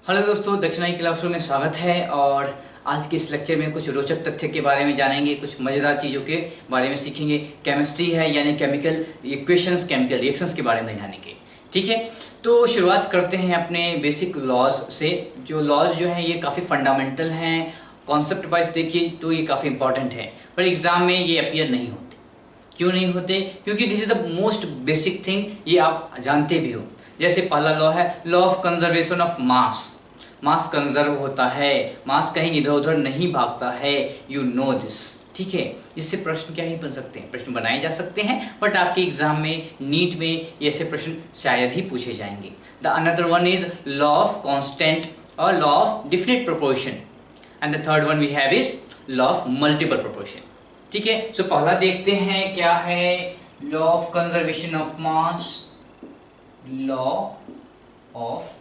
Hello दोस्तों, दक्षिणाई classroom में स्वागत है। और आज के इस लेक्चर में कुछ रोचक तथ्य के बारे में जानेंगे, कुछ मज़ेदार चीज़ों के बारे में सीखेंगे। केमिस्ट्री है यानी केमिकल इक्वेशंस, केमिकल रिएक्शंस के बारे में जानेंगे। ठीक है, तो शुरुआत करते हैं अपने बेसिक लॉज से। जो लॉज जो हैं ये काफ़ी फंडामेंटल हैं। कॉन्सेप्ट वाइज देखिए तो ये काफ़ी इंपॉर्टेंट है, पर एग्ज़ाम में ये अपीयर नहीं होते। क्यों नहीं होते? क्योंकि this is the most basic thing, ये आप जानते भी हो। जैसे पहला लॉ है law of conservation of mass. Mass conserve होता है, मास कहीं इधर उधर नहीं भागता है, यू नो दिस। ठीक है, इससे प्रश्न क्या ही बन सकते हैं, प्रश्न बनाए जा सकते हैं, बट आपके एग्जाम में नीट में ऐसे प्रश्न शायद ही पूछे जाएंगे। The another one is law of constant और law of definite proportion, and the third one we have is law of multiple proportion. ठीक है, सो पहला देखते हैं क्या है law of conservation of mass. Law of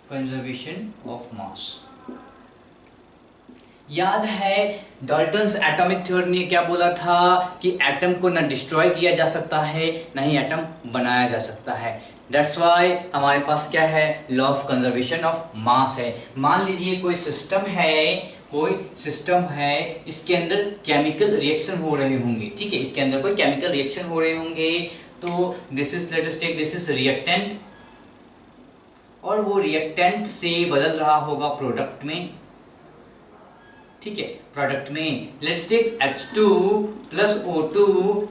conservation of mass. याद है डाल्टन्स एटॉमिक थ्योरी ने क्या बोला था कि एटम को ना डिस्ट्रॉय किया जा सकता है ना ही एटम बनाया जा सकता है। दैट्स वाई हमारे पास क्या है लॉ ऑफ कंजर्वेशन ऑफ मास है। मान लीजिए कोई सिस्टम है, इसके अंदर केमिकल रिएक्शन हो रहे होंगे। ठीक है, इसके अंदर कोई केमिकल रिएक्शन हो रहे होंगे, तो this is let us take this is reactant, और वो रिएक्टेंट से बदल रहा होगा प्रोडक्ट में। ठीक है, प्रोडक्ट में let's take H2 plus O2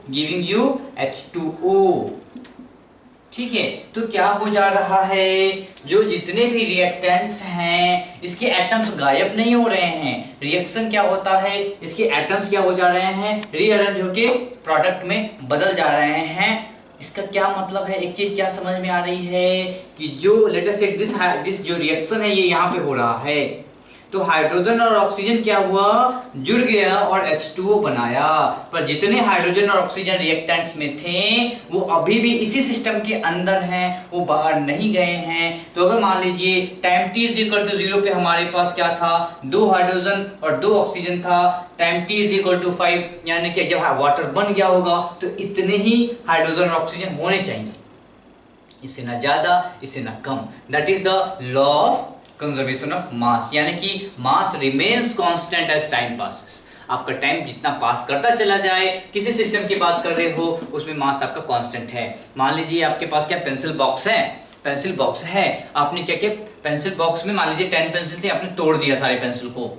giving you H2O। ठीक है, तो क्या हो जा रहा है, जो जितने भी रिएक्टेंट्स हैं इसके एटम्स गायब नहीं हो रहे हैं। रिएक्शन क्या होता है, इसके एटम्स क्या हो जा रहे हैं, रीअरेंज होके प्रोडक्ट में बदल जा रहे हैं। इसका क्या मतलब है, एक चीज क्या समझ में आ रही है कि जो लेट अस टेक दिस जो रिएक्शन है ये यहाँ पे हो रहा है, तो हाइड्रोजन और ऑक्सीजन क्या हुआ, जुड़ गया और H2O बनाया। पर जितने हाइड्रोजन और ऑक्सीजन रिएक्टेंट्स में थे वो अभी भी इसी सिस्टम के अंदर हैं, वो बाहर नहीं गए हैं। तो अगर मान लीजिए time t is equal to 0 पे हमारे पास क्या था, 2 हाइड्रोजन और 2 ऑक्सीजन था। Time t is equal to 5 यानी कि जब वाटर बन गया होगा तो इतने ही हाइड्रोजन और ऑक्सीजन होने चाहिए, इससे ना ज्यादा इससे ना कम। That is the law of conservation of mass, यानी कि mass remains constant as time passes. आपका टाइम जितना पास करता चला जाए, किसी सिस्टम की बात कर रहे हो उसमें मास आपका कांस्टेंट है। मान लीजिए आपके पास क्या पेंसिल बॉक्स है, पेंसिल बॉक्स है, आपने क्या किया पेंसिल बॉक्स में मान लीजिए 10 पेंसिल थे, आपने तोड़ दिया सारे पेंसिल को।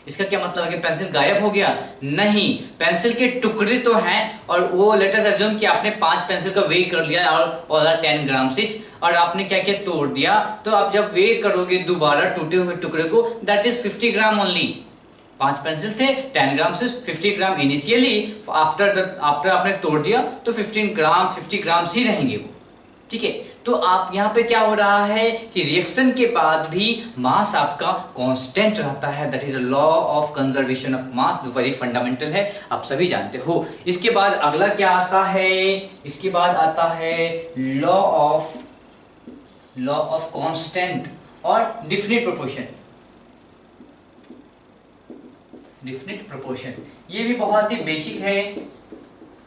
इसका क्या मतलब है कि पेंसिल गायब हो गया? नहीं, पेंसिल के टुकड़े तो हैं, और वो लेट अस अज्यूम कि आपने 5 पेंसिल का वेट कर लिया और 10 ग्राम इच, और आपने क्या क्या तोड़ दिया। तो आप जब वेट करोगे दोबारा टूटे हुए टुकड़े को, that is 50 gram only. 5 pencil थे, 10 ग्राम से 50 ग्राम इनिशियली, आफ्टर आपने तोड़ दिया तो 50 ग्राम ही रहेंगे वो। ठीक है, तो आप यहाँ पे क्या हो रहा है कि रिएक्शन के बाद भी मास आपका कांस्टेंट रहता है। That is a law of conservation of मास, जो वेरी फंडामेंटल है, आप सभी जानते हो। इसके बाद अगला क्या आता है, इसके बाद आता है लॉ ऑफ कांस्टेंट और डेफिनिट प्रोपोर्शन। डेफिनिट प्रोपोर्शन ये भी बहुत ही बेसिक है।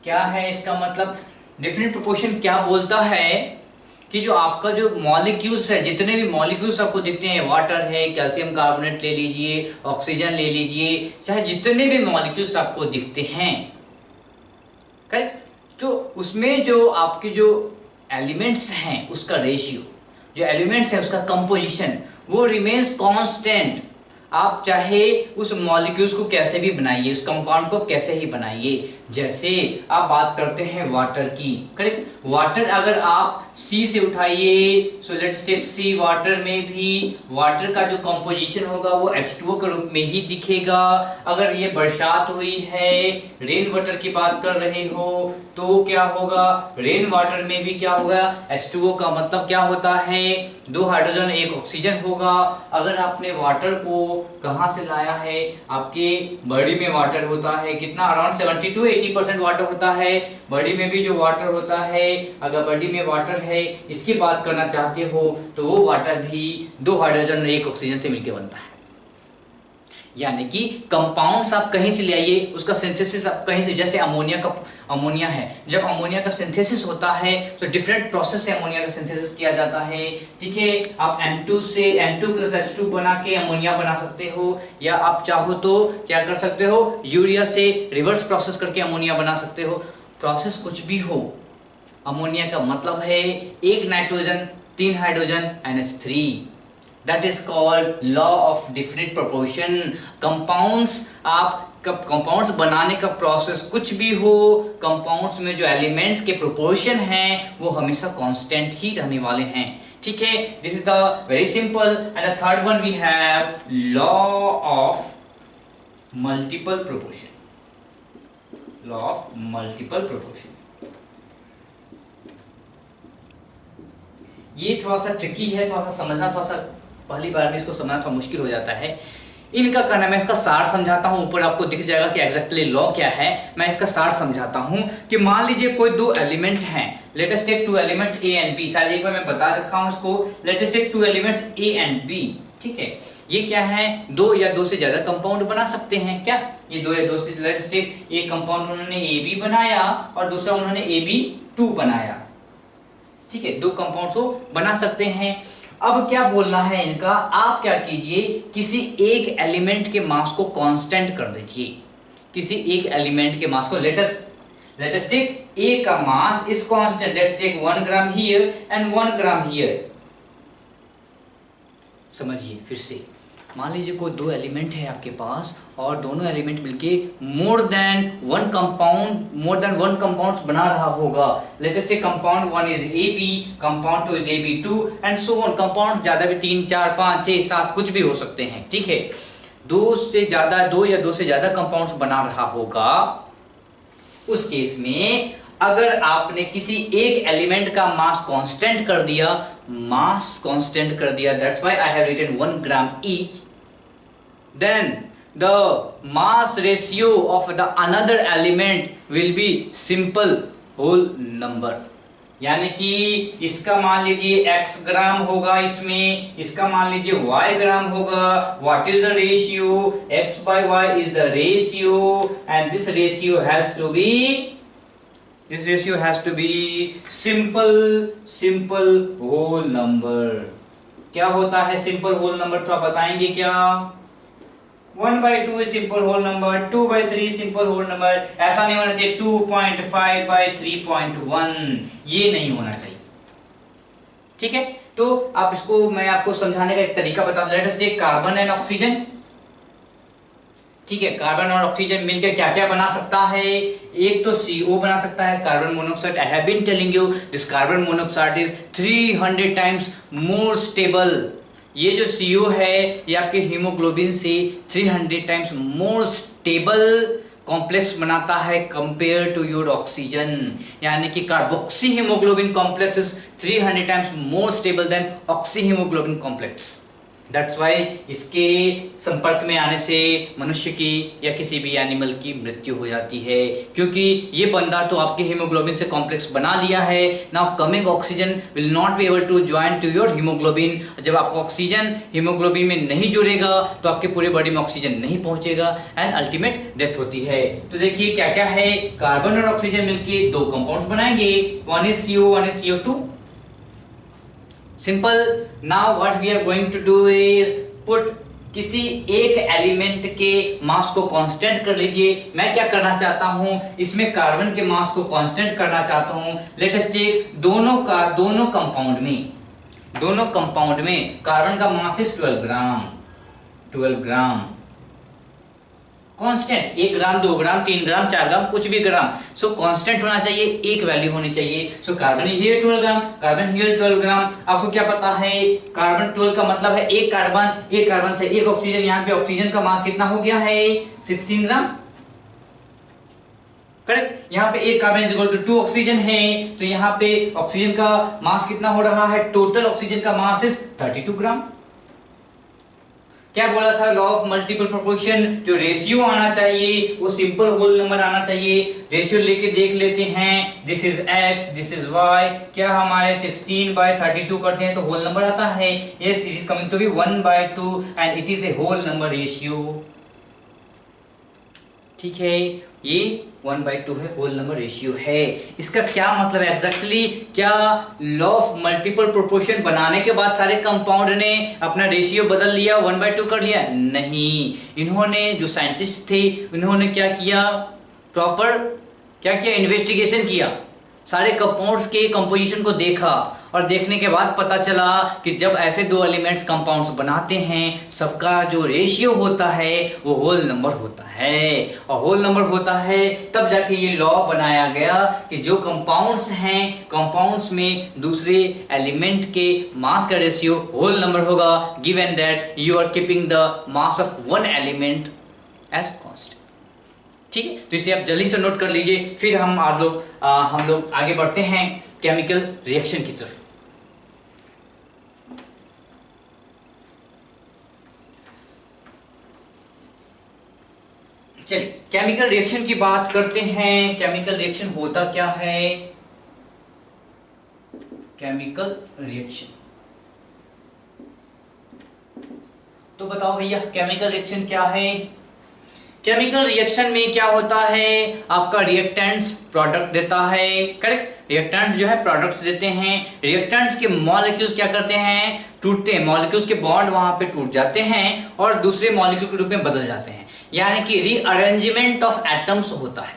क्या है इसका मतलब, डेफिनिट प्रोपोर्शन क्या बोलता है कि जो आपका जो मॉलिक्यूल्स है, जितने भी मॉलिक्यूल्स आपको दिखते हैं, वाटर है, कैल्शियम कार्बोनेट ले लीजिए, ऑक्सीजन ले लीजिए, चाहे जितने भी मॉलिक्यूल्स आपको दिखते हैं, करेक्ट, तो उसमें जो आपके जो एलिमेंट्स हैं उसका रेशियो, जो एलिमेंट्स हैं उसका कंपोजिशन, वो रिमेन्स कांस्टेंट। आप चाहे उस मॉलिक्यूल्स को कैसे भी बनाइए, उस कंपाउंड को कैसे ही बनाइए। जैसे आप बात करते हैं वाटर की, करेक्ट, वाटर अगर आप सी से उठाइए, so let's take C, water में भी वाटर का जो कंपोजिशन होगा वो H2O के रूप में ही दिखेगा। अगर ये बरसात हुई है, रेन वाटर की बात कर रहे हो, तो क्या होगा, रेन वाटर में भी क्या होगा, H2O का मतलब क्या होता है, 2 हाइड्रोजन 1 ऑक्सीजन होगा। अगर आपने वाटर को कहाँ से लाया है, आपके बॉडी में वाटर होता है, कितना अराउंड 70 to 80% वाटर होता है बॉडी में भी। जो वाटर होता है, अगर बॉडी में वाटर है, इसकी बात करना चाहते हो, तो वो वाटर भी 2 हाइड्रोजन 1 ऑक्सीजन से मिलकर बनता है। यानी कि कंपाउंड्स आप कहीं से ले आइए, उसका सिंथेसिस आप कहीं से, जैसे अमोनिया है, जब अमोनिया का सिंथेसिस होता है तो डिफरेंट प्रोसेस से अमोनिया का सिंथेसिस किया जाता है, ठीक है। आप N2 से N2+H2 बना के अमोनिया बना सकते हो, या आप चाहो तो क्या कर सकते हो, यूरिया से रिवर्स प्रोसेस करके अमोनिया बना सकते हो। प्रोसेस कुछ भी हो, अमोनिया का मतलब है एक nitrogen 3 hydrogen NH3। That is called law of definite proportion। Compounds बनाने का प्रोसेस कुछ भी हो, कंपाउंड्स में जो एलिमेंट्स के प्रोपोर्शन हैं वो हमेशा कांस्टेंट ही रहने वाले हैं, ठीक है। This is the very simple. And the third one we have law of multiple proportion. Law of multiple proportion, ये थोड़ा सा ट्रिकी है, थोड़ा सा समझना, थोड़ा सा पहली बार में इसको समझना थोड़ा मुश्किल हो जाता है। इनका करना, मैं इसका सार समझाता हूं, ऊपर आपको दिख जाएगा कि एग्जैक्टली लॉ क्या है। मैं इसका सार समझाता हूं कि मान लीजिए कोई दो एलिमेंट हैं, let us take two elements A and B. शायद एक बार मैं बता रखा हूं इसको, let us take two elements A and B, ठीक है। ये क्या है, दो या दो से ज्यादा कंपाउंड बना सकते हैं क्या, ये दो या दो से, लेट अस टेक एक कंपाउंड उन्होंने ए बी बनाया और दूसरा उन्होंने AB2 बनाया, ठीक है। दो कंपाउंड्स को बना सकते हैं। अब क्या बोलना है इनका, आप क्या कीजिए, किसी एक एलिमेंट के मास को कांस्टेंट कर दीजिए, किसी एक एलिमेंट के मास को, लेट अस टेक ए का mass is constant, let's take 1 gram here and 1 gram here. समझिए फिर से, मान लीजिए कोई दो एलिमेंट है आपके पास और दोनों एलिमेंट मिलके मोर देन वन कंपाउंड बना रहा होगा। Let us take compound 1 is AB, compound 2 is AB2 and so on. Compounds ज्यादा भी 3 4 5 6 7 कुछ भी हो सकते हैं, ठीक है। दो या दो से ज्यादा कंपाउंड्स बना रहा होगा। उस केस में अगर आपने किसी एक एलिमेंट का मास कांस्टेंट कर दिया, that's why I have written 1 gram each, then the mass ratio of the another element will be simple whole number। यानी कि इसका मान लीजिए x ग्राम होगा, इसमें इसका मान लीजिए y ग्राम होगा। what is the ratio, x by y is the ratio and this ratio has to be simple whole number। क्या होता है simple whole number, तो आप बताएंगे क्या? 1/2 is simple whole number, 2/3 is simple whole number। ऐसा नहीं होना चाहिए 2.5/3.1, ये नहीं होना चाहिए, ठीक है। तो आप इसको, मैं आपको समझाने का एक तरीका बता दूं। Let us take carbon and oxygen, ठीक है। कार्बन और ऑक्सीजन मिलकर क्या क्या बना सकता है, एक तो CO बना सकता है, carbon monoxide. I have been telling you this carbon monoxide is 300 times more stable. ये जो CO है ये आपके हीमोग्लोबिन से 300 टाइम्स मोर स्टेबल कॉम्प्लेक्स बनाता है कंपेयर टू योर ऑक्सीजन। यानी कि carboxy haemoglobin complex is 300 times more stable then oxy haemoglobin complex. That's why इसके संपर्क में आने से मनुष्य की या किसी भी एनिमल की मृत्यु हो जाती है, क्योंकि ये बंदा तो आपके हीमोग्लोबिन से कॉम्प्लेक्स बना लिया है। Now coming oxygen will not be able to join to your haemoglobin. जब आपको ऑक्सीजन हीमोग्लोबिन में नहीं जुड़ेगा तो आपके पूरे बॉडी में ऑक्सीजन नहीं पहुंचेगा एंड अल्टीमेट डेथ होती है। तो देखिए क्या क्या है, कार्बन और ऑक्सीजन मिलकर दो कंपाउंड बनाएंगे, 1 is CO, 1 is CO2। Simple. Now what we are going to do is put किसी एक एलिमेंट के मास को कांस्टेंट कर लीजिए। मैं क्या करना चाहता हूं, इसमें कार्बन के मास को कांस्टेंट करना चाहता हूं। लेट अस टेक दोनों कंपाउंड में कार्बन का मास इज 12 ग्राम कांस्टेंट। 1 ग्राम 2 ग्राम 3 ग्राम 4 ग्राम कुछ भी ग्राम, सो कांस्टेंट होना चाहिए, एक वैल्यू होनी चाहिए। So carbon here 12 gram, carbon here 12 ग्राम। आपको क्या पता है, कार्बन 12 का मतलब है एक कार्बन से एक ऑक्सीजन। यहाँ पे ऑक्सीजन का मास कितना हो गया है, 16 ग्राम, करेक्ट। यहाँ पे एक carbon is equal to 2 oxygen है, तो यहाँ पे ऑक्सीजन का मास कितना हो रहा है, टोटल ऑक्सीजन का मास इज 32 ग्राम। क्या बोला था, लॉ ऑफ मल्टीपल प्रोपोर्शन, जो रेशियो आना चाहिए वो सिंपल होल नंबर आना चाहिए। रेशियो लेके देख लेते हैं, this is x, this is y। क्या हमारे 16/32 करते हैं तो होल नंबर आता है। Yes, it is coming to be 1/2 and it is a whole number ratio. ठीक है, ये 1/2 है, होल नंबर रेशियो है। इसका क्या मतलब है एग्जैक्टली? क्या लॉ ऑफ मल्टीपल प्रोपोर्शन बनाने के बाद सारे कंपाउंड ने अपना रेशियो बदल लिया, 1/2 कर लिया? नहीं, इन्होंने जो साइंटिस्ट थे इन्होंने क्या किया, प्रॉपर क्या किया, इन्वेस्टिगेशन किया, सारे कंपाउंड्स के कंपोजिशन को देखा और देखने के बाद पता चला कि जब ऐसे दो एलिमेंट्स कंपाउंड्स बनाते हैं सबका जो रेशियो होता है वो होल नंबर होता है, और होल नंबर होता है तब जाके ये लॉ बनाया गया कि जो कंपाउंड्स हैं कंपाउंड्स में दूसरे एलिमेंट के मास का रेशियो होल नंबर होगा, given that you are keeping the mass of one element as constant. ठीक है, तो इसे आप जल्दी से नोट कर लीजिए, फिर हम लोग आगे बढ़ते हैं केमिकल रिएक्शन की तरफ। चलिए केमिकल रिएक्शन की बात करते हैं। केमिकल रिएक्शन होता क्या है? केमिकल रिएक्शन तो बताओ भैया, केमिकल रिएक्शन क्या है? केमिकल रिएक्शन में क्या होता है, आपका रिएक्टेंट्स प्रोडक्ट देता है, करेक्ट? रिएक्टेंट्स जो है प्रोडक्ट्स देते हैं, रिएक्टेंट्स के मॉलिक्यूल्स क्या करते हैं, टूटते हैं, मॉलिक्यूल्स के बॉन्ड वहां पे टूट जाते हैं और दूसरे मॉलिक्यूल के रूप में बदल जाते हैं, यानी कि रीअरेंजमेंट ऑफ एटम्स होता है,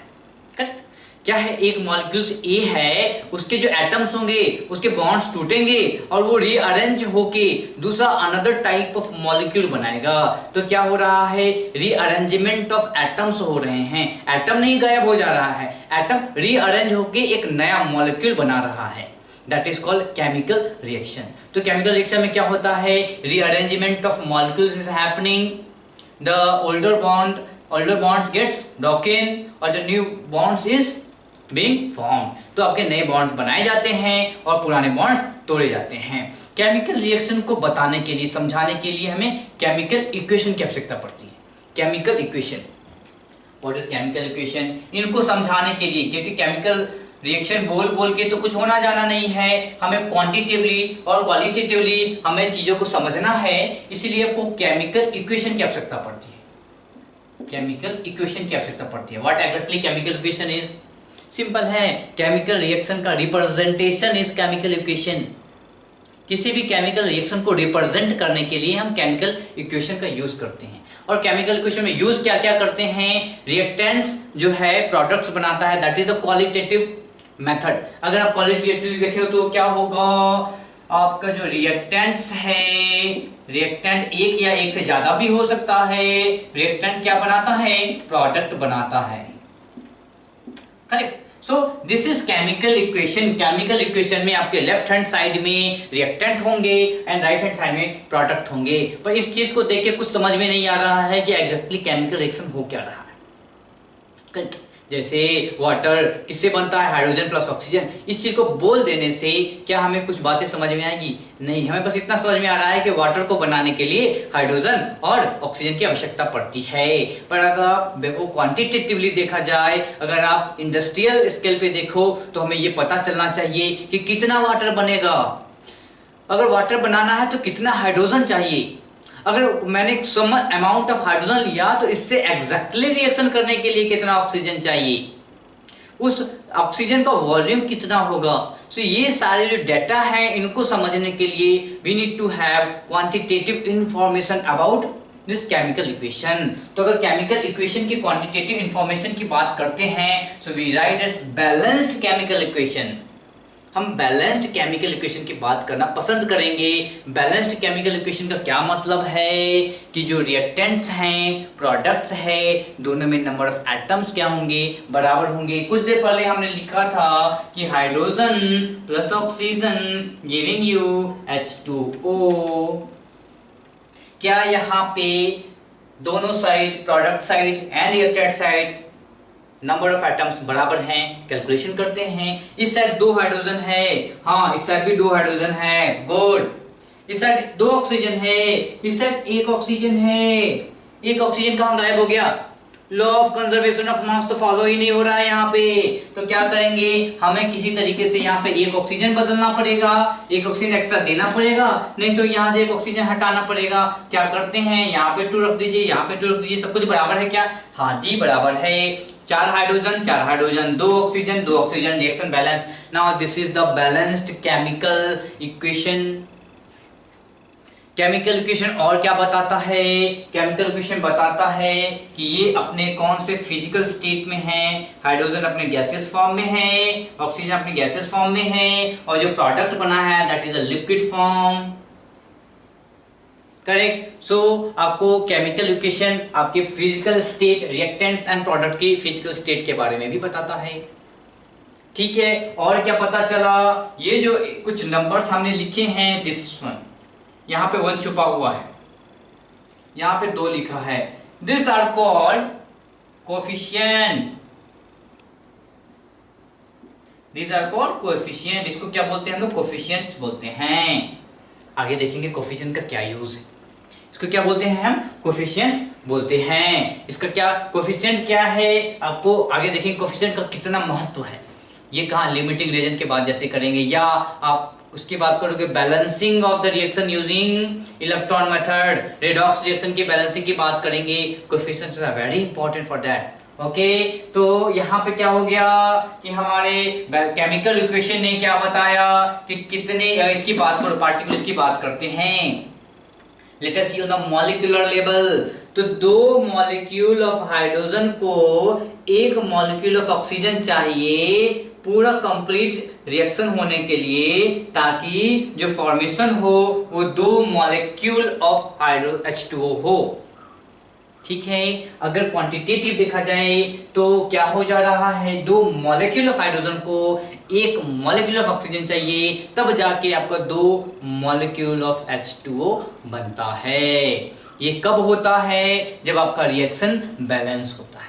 करेक्ट? क्या है, एक मॉलिक्यूल्स ए है, उसके जो एटम्स होंगे उसके बॉन्ड्स टूटेंगे और वो रीअरेंज होके दूसरा अनदर टाइप ऑफ मॉलिक्यूल बनाएगा। तो क्या हो रहा है, रीअरेंजमेंट ऑफ एटम्स हो रहे हैं, एटम नहीं गायब हो जा रहा है, एटम रीअरेंज होके एक नया मॉलिक्यूल बना रहा है, that is called chemical reaction. तो केमिकल रिएक्शन में क्या होता है, rearrangement of molecules is happening, the older bonds gets broken और the new bonds is being formed। तो आपके नए बॉन्ड्स बनाए जाते हैं और पुराने बॉन्ड्स तोड़े जाते हैं। केमिकल रिएक्शन को बताने के लिए, समझाने के लिए हमें केमिकल इक्वेशन की आवश्यकता पड़ती है। Chemical equation, what is chemical equation? इनको समझाने के लिए, क्योंकि केमिकल रिएक्शन बोल बोल के तो कुछ होना जाना नहीं है, हमें क्वांटिटेटिवली और क्वालिटेटिवली हमें चीजों को समझना है, इसलिए आपको केमिकल इक्वेशन की आवश्यकता पड़ती है। केमिकल इक्वेशन की आवश्यकता पड़ती है। What exactly chemical equation is? Simple है, केमिकल रिएक्शन का रिप्रेजेंटेशन इज केमिकल इक्वेशन। किसी भी केमिकल रिएक्शन को रिप्रेजेंट करने के लिए हम केमिकल इक्वेशन का यूज करते हैं। और केमिकल इक्वेशन में यूज क्या क्या करते हैं, रिएक्टेंट्स जो है प्रोडक्ट्स बनाता है, that is the qualitative method. अगर आप क्वालिटेटिव देखें तो क्या होगा, आपका जो रिएक्टेंट्स है, रिएक्टेंट एक या एक से ज्यादा भी हो सकता है, रिएक्टेंट क्या बनाता है, प्रोडक्ट बनाता है, correct? So this is chemical equation. Chemical equation में आपके लेफ्ट हैंड साइड में रिएक्टेंट होंगे एंड राइट हैंड साइड में प्रोडक्ट होंगे। पर इस चीज को देख के कुछ समझ में नहीं आ रहा है कि एग्जैक्टली केमिकल रिएक्शन हो क्या रहा है, करेक्ट? जैसे वाटर किससे बनता है, हाइड्रोजन प्लस ऑक्सीजन। इस चीज को बोल देने से क्या हमें कुछ बातें समझ में आएगी? नहीं, हमें बस इतना समझ में आ रहा है कि वाटर को बनाने के लिए हाइड्रोजन और ऑक्सीजन की आवश्यकता पड़ती है। पर अगर आप वो क्वांटिटेटिवली देखा जाए, अगर आप इंडस्ट्रियल स्केल पे देखो तो हमें ये पता चलना चाहिए कि कितना वाटर बनेगा। अगर वाटर बनाना है तो कितना हाइड्रोजन चाहिए, अगर मैंने सम अमाउंट ऑफ हाइड्रोजन लिया तो इससे एग्जैक्टली रिएक्शन करने के लिए कितना ऑक्सीजन चाहिए, उस ऑक्सीजन का वॉल्यूम कितना होगा। सो ये सारे जो डेटा है इनको समझने के लिए we need to have quantitative information about this chemical equation. तो अगर केमिकल इक्वेशन की क्वांटिटेटिव इंफॉर्मेशन की बात करते हैं, so we write as balanced chemical equation. हम बैलेंस्ड केमिकल इक्वेशन की बात करना पसंद करेंगे। बैलेंस्ड केमिकल इक्वेशन का क्या मतलब है कि जो रिएक्टेंट्स हैं, प्रोडक्ट्स है, दोनों में नंबर ऑफ एटम्स क्या होंगे, बराबर होंगे। कुछ देर पहले हमने लिखा था कि hydrogen plus oxygen giving you H2O। क्या यहाँ पे दोनों side, product side and reactant side, number of atoms बराबर हैं? कैलकुलेशन करते हैं। इस साइड 2 हाइड्रोजन है, हाँ इस साइड भी 2 हाइड्रोजन है, गुड। इस साइड 2 ऑक्सीजन है, इस साइड 1 ऑक्सीजन है। 1 ऑक्सीजन कहाँ गायब हो गया? लॉ ऑफ कंजर्वेशन ऑफ मास तो फॉलो ही नहीं हो रहा है यहाँ पे। तो क्या करेंगे, हमें किसी तरीके से यहाँ पे एक ऑक्सीजन बदलना पड़ेगा, एक ऑक्सीजन एक्स्ट्रा देना पड़ेगा, नहीं तो यहाँ से एक ऑक्सीजन हटाना पड़ेगा। क्या करते हैं, यहाँ पे 2 रख दीजिए, यहाँ पे 2 रख दीजिए, सब कुछ बराबर है क्या? हाँ जी बराबर है। 4 hydrogen 2 oxygen 2 oxygen, reaction balance. Now this is the balanced chemical equation. Chemical equation और क्या बताता है, केमिकल इक्वेशन बताता है कि ये अपने कौन से फिजिकल स्टेट में है। हाइड्रोजन अपने गैसियस फॉर्म में है, ऑक्सीजन अपने गैसियस फॉर्म में है, और जो प्रोडक्ट बना है that is a liquid form. Correct. So आपको केमिकल इक्वेशन आपके physical state, reactants and product की फिजिकल स्टेट के बारे में भी बताता है। ठीक है, और क्या पता चला, ये जो कुछ नंबर्स हमने लिखे हैं, दिस वन, यहाँ पे 1 छुपा हुआ है, यहाँ पे 2 लिखा है, this are called coefficient. This are called coefficient. इसको क्या बोलते हैं हम लोग? कोएफिशिएंट्स बोलते हैं। आगे देखेंगे कोएफिशिएंट का क्या यूज है। इसको क्या बोलते हैं हम? कोएफिशिएंट्स बोलते हैं। इसका क्या कोएफिशिएंट क्या है, आपको आगे देखेंगे कोएफिशिएंट का कितना महत्व है। ये कहाँ लिमिटिंग रीजन के बाद जैसे करेंगे, या आप उसकी बात करोगे balancing of the reaction using electron method, redox reaction की बैलेंसिंग की बात करेंगे। Coefficients are very important for that. Okay, तो यहाँ पे क्या हो गया कि हमारे केमिकल इक्वेशन ने क्या बताया कि कितने, इसकी बात करो, पार्टिकल्स की बात करते हैं। Let us see on the molecular level. तो 2 मॉलिक्यूल ऑफ हाइड्रोजन को 1 मॉलिक्यूल ऑफ ऑक्सीजन चाहिए पूरा कंप्लीट रिएक्शन होने के लिए, ताकि जो फॉर्मेशन हो वो 2 मॉलिक्यूल ऑफ हाइड्रो H2O हो। ठीक है, अगर क्वांटिटेटिव देखा जाए तो क्या हो जा रहा है, 2 मॉलिक्यूल ऑफ हाइड्रोजन को 1 मॉलिक्यूल ऑफ ऑक्सीजन चाहिए, तब जाके आपका 2 मॉलिक्यूल ऑफ H2O बनता है। ये कब होता है? जब आपका रिएक्शन बैलेंस होता है।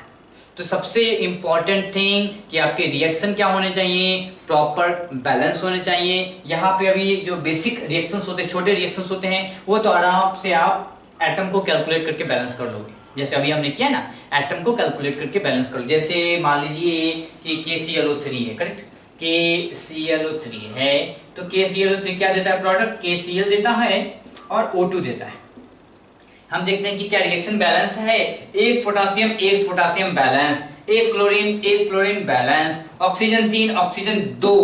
तो सबसे इंपॉर्टेंट थिंग कि आपके रिएक्शन क्या होने चाहिए, प्रॉपर बैलेंस होने चाहिए। यहाँ पे अभी जो बेसिक रिएक्शंस होते हैं, छोटे रिएक्शंस होते हैं, वो तो आराम से आप एटम को कैलकुलेट करके बैलेंस कर लोगे। जैसे अभी हमने किया ना, एटम को कैलकुलेट करके बैलेंस कर लो। जैसे मान लीजिए कि KClO3 है, करेक्ट, KClO3 है, तो KClO3 क्या देता है प्रोडक्ट? KCl देता है और O2 देता है। हम देखते हैं कि क्या रिएक्शन बैलेंस है, 1 potassium balance, 1 chlorine balance, oxygen 3 oxygen 2,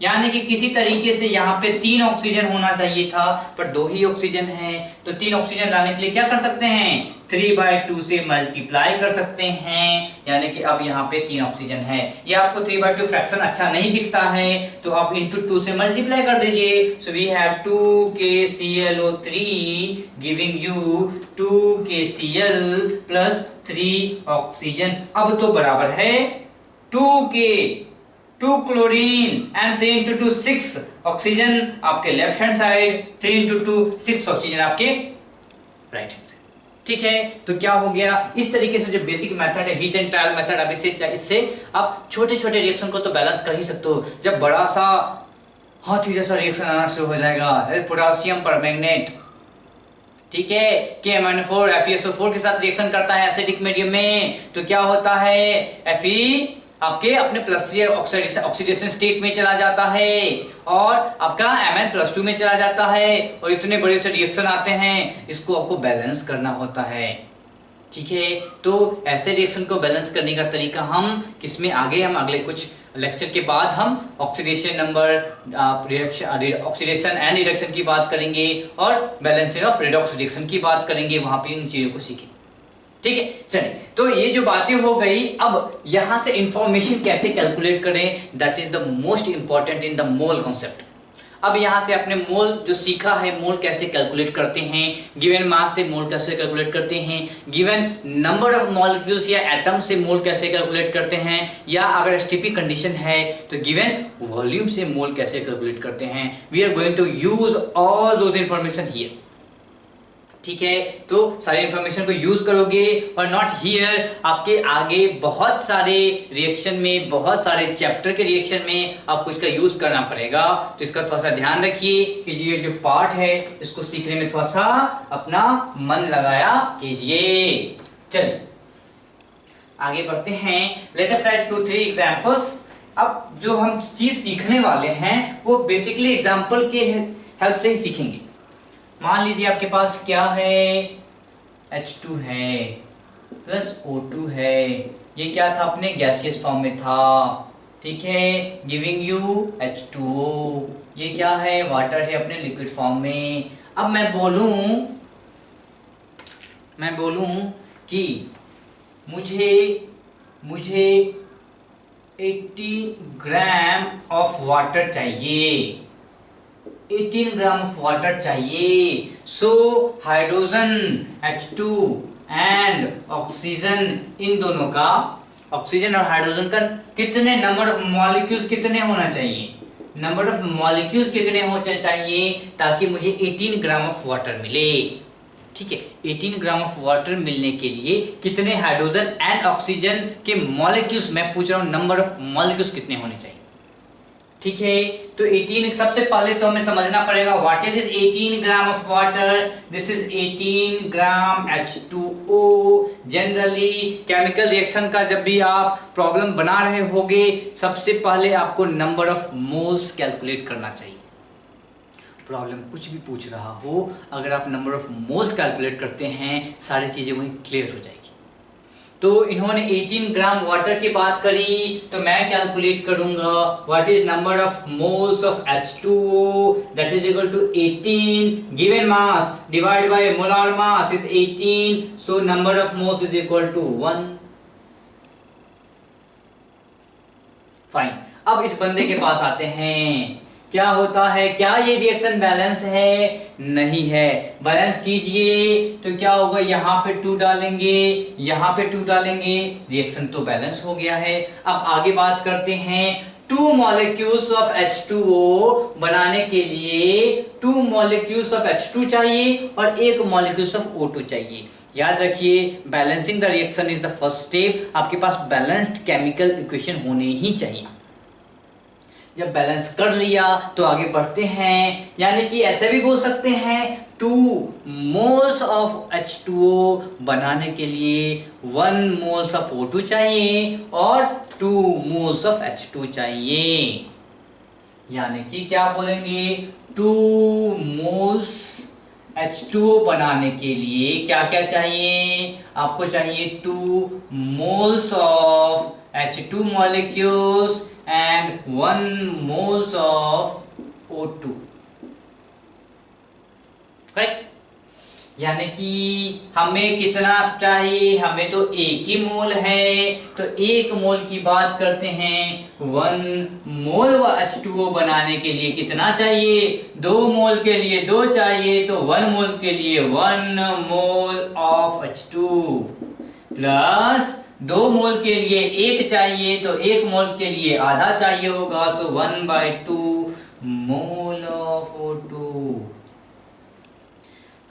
यानी कि किसी तरीके से यहाँ पे 3 ऑक्सीजन होना चाहिए था, पर 2 ही ऑक्सीजन है। तो 3 ऑक्सीजन लाने के लिए क्या कर सकते हैं, 3/2 से मल्टीप्लाई कर सकते हैं, यानी कि अब यहाँ पे 3 ऑक्सीजन है। या आपको 3/2 फ्रैक्शन अच्छा नहीं दिखता है तो आप इंटू 2 से मल्टीप्लाई कर दीजिए। So we have 2 KClO3 giving you 2 KCl plus 3 oxygen. अब तो बराबर है 2 क्लोरीन एंड 3 into 2 6 ऑक्सीजन आपके left hand side, 3 into 2 6 oxygen आपके राइट हैंड साइड। ठीक है, तो क्या हो गया, इस तरीके से जो बेसिक मेथड है हीट एंड ट्रायल मेथड, अब इससे आप छोटे छोटे रिएक्शन को तो बैलेंस कर ही सकते हो। जब बड़ा सा हाथी जैसा रिएक्शन आना शुरू हो जाएगा, पोटासियम परमैंगनेट, ठीक है, KMnO4 FeSO4 के साथ रिएक्शन करता है एसिडिक मीडियम में, तो क्या होता है, Fe आपके अपने +3 ऑक्सीडेशन स्टेट में चला जाता है और आपका Mn+2 में चला जाता है, और इतने बड़े से रिएक्शन आते हैं, इसको आपको बैलेंस करना होता है। ठीक है, तो ऐसे रिएक्शन को बैलेंस करने का तरीका हम किसमें आगे, हम अगले कुछ लेक्चर के बाद हम oxidation number, oxidation and reduction की बात करेंगे और बैलेंसिंग ऑफ रेडॉक्स रिएक्शन की बात करेंगे, वहां पे इन चीजों को सीखें। ठीक है, चलिए, तो ये जो बातें हो गई, अब यहां से इंफॉर्मेशन कैसे कैलकुलेट करें, that is the most important in the mole concept. अब यहां से अपने मोल जो सीखा है, मोल कैसे कैलकुलेट करते हैं, गिवन मास से मोल कैसे कैलकुलेट करते हैं, गिवन नंबर ऑफ मॉलिक्यूल्स या एटम से मोल कैसे कैलकुलेट करते हैं, या अगर एसटीपी कंडीशन है तो गिवन वॉल्यूम से मोल कैसे कैलकुलेट करते हैं। We are going to use all those information here. ठीक है, तो सारे इंफॉर्मेशन को यूज करोगे और नॉट हियर, आपके आगे बहुत सारे रिएक्शन में, बहुत सारे चैप्टर के रिएक्शन में आपको इसका यूज करना पड़ेगा। तो इसका थोड़ा सा ध्यान रखिए कि ये जो पार्ट है इसको सीखने में थोड़ा सा अपना मन लगाया कीजिए। चलिए, आगे बढ़ते हैं, लेट अस राइट 2-3 एग्जांपल्स। अब जो हम चीज सीखने वाले हैं वो बेसिकली एग्जांपल के हेल्प से ही सीखेंगे। मान लीजिए आपके पास क्या है, H2 है प्लस O2 है, ये क्या था अपने गैसियस फॉर्म में था, ठीक है, गिविंग यू H2O। ये क्या है, वाटर है अपने लिक्विड फॉर्म में। अब मैं बोलूं कि मुझे 18 ग्राम ऑफ वाटर चाहिए, 18 ग्राम ऑफ वाटर चाहिए। So hydrogen H2 and oxygen, इन दोनों का, ऑक्सीजन और हाइड्रोजन का कितने नंबर ऑफ मॉलिक्यूल्स कितने होना चाहिए, नंबर ऑफ मॉलिक्यूल्स कितने होने चाहिए ताकि मुझे 18 ग्राम ऑफ वाटर मिले। ठीक है, 18 ग्राम ऑफ वाटर मिलने के लिए कितने हाइड्रोजन एंड ऑक्सीजन के मॉलिक्यूल्स, मैं पूछ रहा हूं नंबर ऑफ मॉलिक्यूल्स कितने होने चाहिए। ठीक है, तो 18, सबसे पहले तो हमें समझना पड़ेगा what is 18 gram of water. This is 18 gram H2O। Generally chemical reaction का जब भी आप प्रॉब्लम बना रहे होगे, सबसे पहले आपको नंबर ऑफ मोल्स कैलकुलेट करना चाहिए। प्रॉब्लम कुछ भी पूछ रहा हो, अगर आप नंबर ऑफ मोल्स कैलकुलेट करते हैं, सारी चीजें वहीं क्लियर हो जाएगी। तो इन्होंने 18 ग्राम वाटर की बात करी, तो मैं कैलकुलेट करूंगा what is number of moles of H2O, that is equal to 18 given mass divide by molar mass is 18, so number of moles is equal to 1। Fine, अब इस बंदे के पास आते हैं, क्या होता है, क्या ये रिएक्शन बैलेंस है? नहीं है। बैलेंस कीजिए तो क्या होगा, यहाँ पे 2 डालेंगे, यहाँ पे 2 डालेंगे, रिएक्शन तो बैलेंस हो गया है। अब आगे बात करते हैं, 2 मॉलिक्यूल्स ऑफ H2O बनाने के लिए 2 मॉलिक्यूल्स ऑफ H2 चाहिए और 1 मॉलिक्यूल्स ऑफ O2 चाहिए। याद रखिए, balancing the reaction is the first step. आपके पास बैलेंस्ड केमिकल इक्वेशन होने ही चाहिए। जब बैलेंस कर लिया तो आगे बढ़ते हैं, यानी कि ऐसे भी बोल सकते हैं 2 मोल्स ऑफ H2O बनाने के लिए 1 मोल्स ऑफ O2 चाहिए और 2 मोल्स ऑफ H2 चाहिए। यानी कि क्या बोलेंगे, 2 मोल्स H2O बनाने के लिए क्या क्या चाहिए, आपको चाहिए 2 moles of H2 molecules and 1 moles of O2, correct. यानी कि हमें कितना चाहिए, हमें तो 1 ही मोल है, तो 1 मोल की बात करते हैं। 1 मोल व H2O बनाने के लिए कितना चाहिए, 2 मोल के लिए 2 चाहिए, तो 1 मोल के लिए 1 मोल ऑफ H2 प्लस 2 मोल के लिए 1 चाहिए, तो 1 मोल के लिए आधा चाहिए होगा, सो 1/2 मोल ऑफ O2।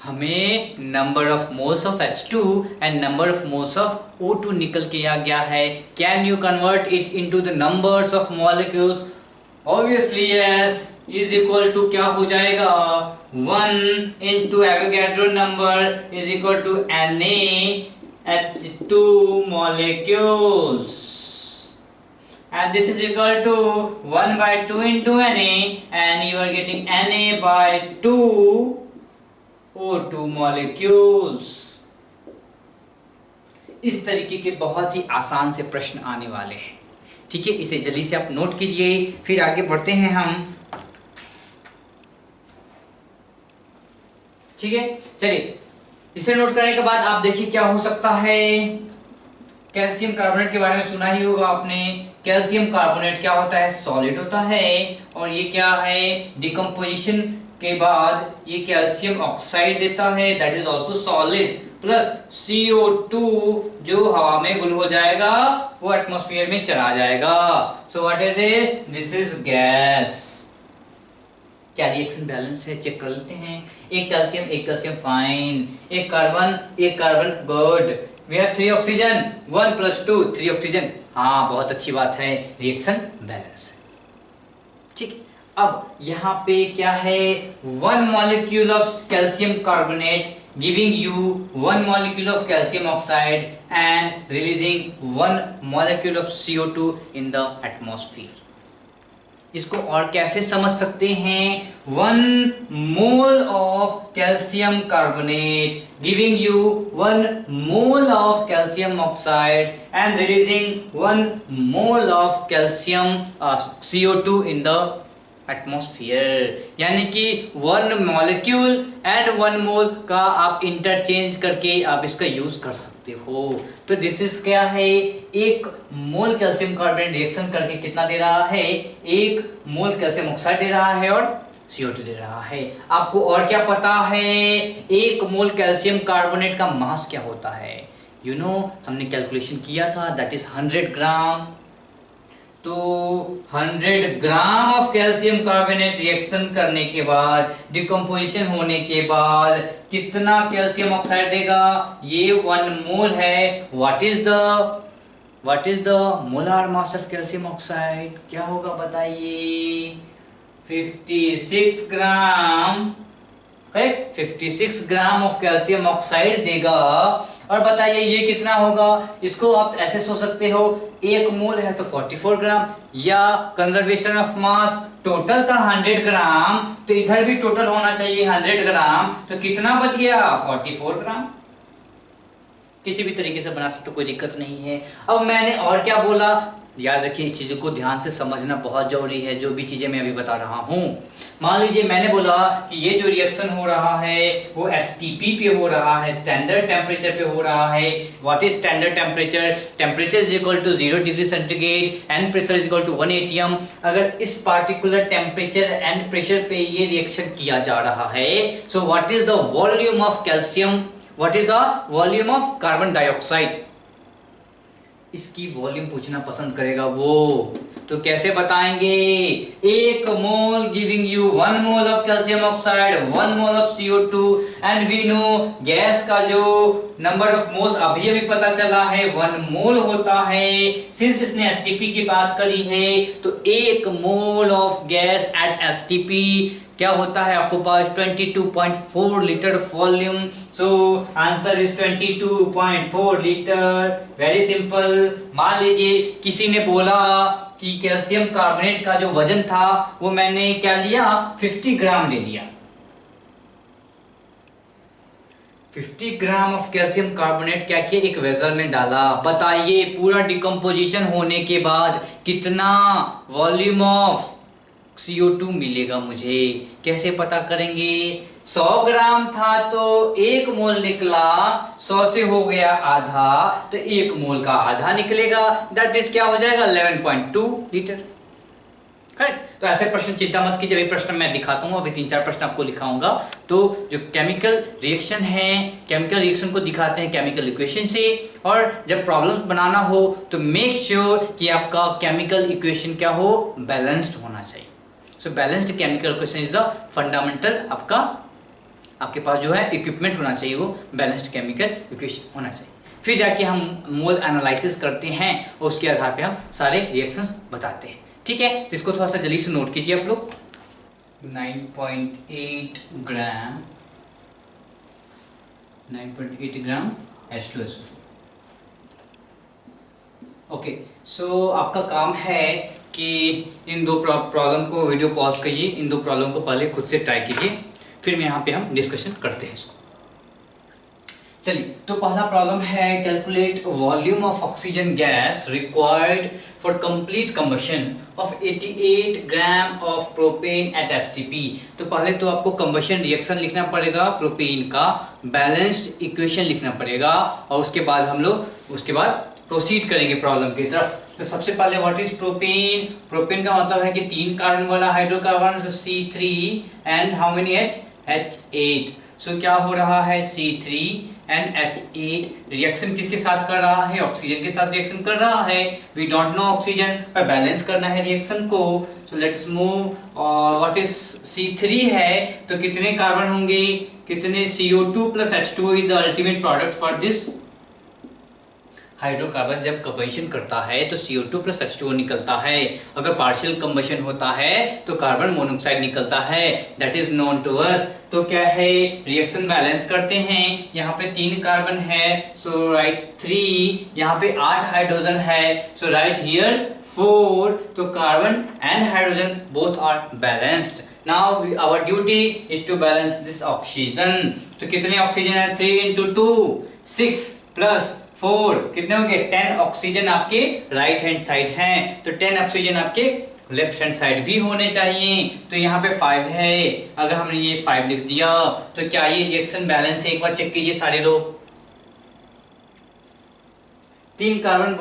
हमें number of moles of H2 and number of moles of O2 निकल के आ गया है। Can you convert it into the numbers of molecules? Obviously yes, is equal to क्या हो जाएगा, 1 into Avogadro number is equal to NaH2 molecules, and this is equal to 1/2 into Na, and you are getting Na/2 O2 molecules। इस तरीके के बहुत ही आसान से प्रश्न आने वाले हैं। ठीक है, इसे जल्दी से आप नोट कीजिए, फिर आगे बढ़ते हैं हम। ठीक है, चलिए, इसे नोट करने के बाद आप देखिए क्या हो सकता है। कैल्शियम कार्बोनेट के बारे में सुना ही होगा आपने। कैल्शियम कार्बोनेट क्या होता है, सॉलिड होता है, और ये क्या है, डिकम्पोजिशन के बाद ये कैल्शियम ऑक्साइड देता है, that is also solid, plus CO2 जो हवा में गुल हो जाएगा, वो एटमॉस्फेयर में चला जाएगा। So what is it, this is gas. क्या रिएक्शन बैलेंस है, चेक कर लेते हैं। एक कैल्शियम फाइन, एक carbon good, we have 3 oxygen, 1 + 2 3 oxygen, हाँ बहुत अच्छी बात है, रिएक्शन बैलेंस है। ठीक, अब यहाँ पे क्या है, 1 molecule of calcium carbonate giving you 1 molecule of calcium oxide and releasing 1 molecule of CO2 in the atmosphere. इसको और कैसे समझ सकते हैं? 1 mole of calcium carbonate giving you 1 mole of calcium oxide and releasing 1 mole of calcium CO2 in the atmosphere. यानी कि 1 molecule and 1 मोल का आप इंटरचेंज करके आप इसका यूज कर सकते हो। तो दिस इज क्या है? 1 मोल कैल्शियम कार्बोनेट रिएक्शन करके कितना दे रहा है? 1 मोल कैल्शियम ऑक्साइड दे रहा है और CO2 दे रहा है। आपको और क्या पता है? 1 मोल कैल्शियम कार्बोनेट का मास क्या होता है? यू नो, हमने कैलकुलेशन किया था, दैट इज 100 ग्राम। तो 100 ग्राम ऑफ कैल्शियम कार्बोनेट रिएक्शन करने के बाद, डिकम्पोजिशन होने के बाद कितना कैल्शियम ऑक्साइड देगा? ये 1 मोल है। What is the molar mass of calcium oxide? क्या होगा बताइए? 56 gram. Correct, 56 gram of calcium oxide देगा। और बताइए ये कितना होगा? इसको आप ऐसे सोच सकते हो, 1 मोल है तो 44 ग्राम, या कंजर्वेशन ऑफ मास टोटल था 100 ग्राम, तो इधर भी टोटल होना चाहिए 100 ग्राम, तो कितना बच गया? 44 ग्राम। किसी भी तरीके से बना सकते, कोई दिक्कत नहीं है। अब मैंने और क्या बोला? याद रखिए, इस चीज़ों को ध्यान से समझना बहुत जरूरी है, जो भी चीज़ें मैं अभी बता रहा हूँ। मान लीजिए मैंने बोला कि ये जो रिएक्शन हो रहा है वो STP पे हो रहा है, स्टैंडर्ड टेम्परेचर पे हो रहा है। What is standard temperature? Temperature is equal to 0 degree centigrade and pressure is equal to 1 atm। अगर इस पार्टिकुलर टेम्परेचर एंड प्रेशर पे ये रिएक्शन किया जा रहा है, so what is the volume of calcium, what is the volume of carbon dioxide? इसकी volume पूछना पसंद करेगा वो। तो कैसे बताएंगे? 1 mole giving you 1 mole of calcium oxide, 1 mole of CO2 and we know gas का जो नंबर ऑफ मोल्स अभी पता चला है 1 मोल होता है। सिंस इसने STP की बात करी है, तो 1 mole of gas at STP क्या होता है आपको पास? 22.4 litre volume. So answer is 22.4 litre. Very simple. मान लीजिए किसी ने बोला कि कैल्शियम कार्बोनेट का जो वजन था वो मैंने क्या लिया? 50 ग्राम ले लिया। 50 ग्राम ऑफ कैल्शियम कार्बोनेट क्या किया? एक वेसल में डाला। बताइए पूरा डिकम्पोजिशन होने के बाद कितना वॉल्यूम ऑफ CO2 मिलेगा मुझे? कैसे पता करेंगे? 100 ग्राम था तो 1 मोल निकला, 100 से हो गया आधा, तो 1 मोल का आधा निकलेगा, दैट इज क्या हो जाएगा? 11.2 लीटर। करेक्ट। तो ऐसे प्रश्न चिंता मत कीजिए, अभी प्रश्न मैं दिखाता हूँ, अभी 3-4 प्रश्न आपको लिखाऊंगा। तो जो केमिकल रिएक्शन है, केमिकल रिएक्शन को दिखाते हैं केमिकल इक्वेशन से, और जब प्रॉब्लम्स बनाना हो तो मेक श्योर कि आपका केमिकल इक्वेशन क्या हो? बैलेंस्ड होना चाहिए। So balanced chemical equation is the fundamental. आपके पास जो है इक्विपमेंट होना चाहिए, वो बैलेंस्ड केमिकल इक्वेशन होना चाहिए। फिर जाके हम मोल एनालिसिस करते हैं और उसके आधार पे हम सारे रिएक्शंस बताते हैं। ठीक है, तो इसको थोड़ा सा जल्दी से नोट कीजिए आप लोग। 9.8 ग्राम H2SO4। ओके, सो आपका काम है कि इन 2 प्रॉब्लम को वीडियो पॉज करिए, इन 2 प्रॉब्लम को पहले खुद से ट्राई कीजिए, फिर यहाँ पे हम डिस्कशन करते हैं इसको। चलिए, तो पहला प्रॉब्लम है calculate volume of oxygen gas required for complete combustion of 88 gram of propane at STP। तो पहले तो आपको कंबशन रिएक्शन लिखना पड़ेगा, प्रोपेन का बैलेंस्ड इक्वेशन लिखना पड़ेगा, और उसके बाद हम लोग उसके बाद प्रोसीड करेंगे प्रॉब्लम की तरफ। तो सबसे पहले व्हाट इज प्रोपेन? प्रोपेन का मतलब है कि 3 कार्बन वाला hydrocarbon, so C3 and how many H? H8। सो क्या हो रहा है? C3 एंड H8 रिएक्शन किसके साथ कर रहा है? ऑक्सीजन के साथ रिएक्शन कर रहा है। वी डोंट नो ऑक्सीजन, पर बैलेंस करना है रिएक्शन को। So let's move. What is C3 है तो कितने कार्बन होंगे? कितने? CO2 plus H2O is the ultimate product for this hydrocarbon जब कंबशन करता है तो CO2 प्लस H2O निकलता है। अगर पार्शियल कंबशन होता है तो कार्बन मोनोऑक्साइड निकलता है, that is known to us. तो क्या है, रिएक्शन बैलेंस करते हैं। यहाँ पे 3 कार्बन है, सो राइट 3। यहाँ पे 8 हाइड्रोजन है, सो राइट हियर 4। तो carbon and hydrogen both are balanced. Now our duty is to balance this oxygen. तो कितने ऑक्सीजन है, 3 into 2 6 प्लस 4 कितने होंगे, 10 ऑक्सीजन आपके राइट हैंड साइड हैं, तो 10 ऑक्सीजन आपके लेफ्ट हैंड साइड भी होने चाहिए। तो यहाँ पे 5 है, अगर हमने ये 5 लिख दिया तो क्या ये रिएक्शन बैलेंस है, एक बार चेक कीजिए सारे लोग। 3 कार्बन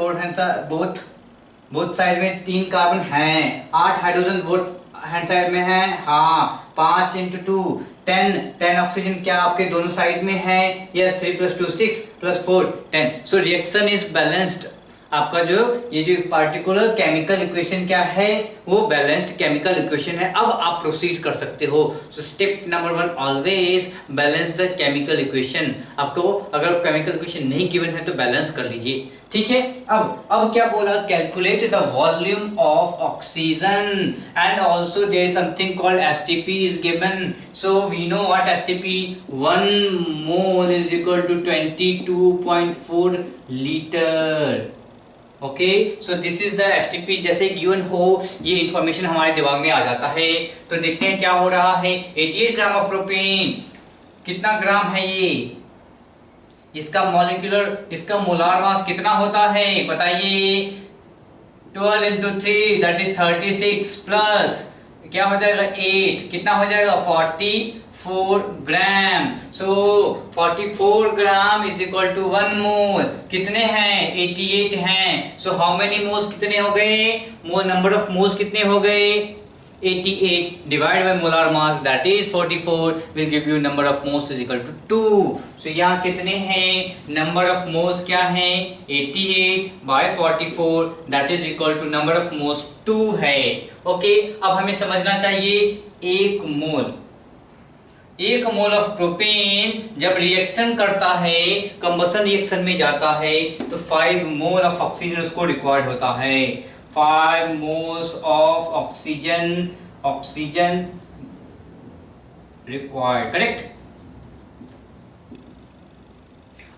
बोथ साइड में 3 कार्बन हैं, 8 हाइड्रोजन बोथ हैंड साइड में है, हाँ 5 into 2 10 ऑक्सीजन क्या आपके दोनों साइड में है, yes 3 + 2 6 + 4 10। So reaction is balanced. आपका जो ये जो पार्टिकुलर केमिकल इक्वेशन क्या है, वो बैलेंस्ड केमिकल इक्वेशन है। अब आप प्रोसीड कर सकते हो। So step number 1, always balance the chemical equation. आपको अगर केमिकल इक्वेशन नहीं गिवन है तो बैलेंस कर लीजिए, ठीक है। अब क्या बोला, calculate the volume of oxygen and also there is something called STP is given. So we know what STP, 1 mole is equal to 22.4 litre. Okay, so this is the STP. जैसे given हो ये information हमारे दिमाग में आ जाता है। तो देखते हैं क्या हो रहा है। 88 ग्राम ऑफ प्रोपेन, कितना ग्राम है ये, इसका मोलार मास कितना होता है बताइए, 12 into 3 दैट इज 36 प्लस क्या हो जाएगा 8, कितना हो जाएगा 44 ग्राम। सो 44 ग्राम इज इक्वल टू 1 मोल। कितने हैं, 88 हैं। सो हाउ मेनी मोल्स कितने हो गए, नंबर ऑफ मोल्स कितने हो गए, 88 divide by molar mass that is 44 will give you number of moles is equal to 2। So यहाँ कितने हैं, नंबर ऑफ मोल्स क्या है, 88 by 44 that is equal to number of moles 2 है। ओके, अब हमें समझना चाहिए एक मोल ऑफ प्रोपेन जब रिएक्शन करता है, कंबशन रिएक्शन में जाता है, तो 5 मोल ऑफ ऑक्सीजन उसको रिक्वायर्ड होता है। 5 moles of oxygen required, correct.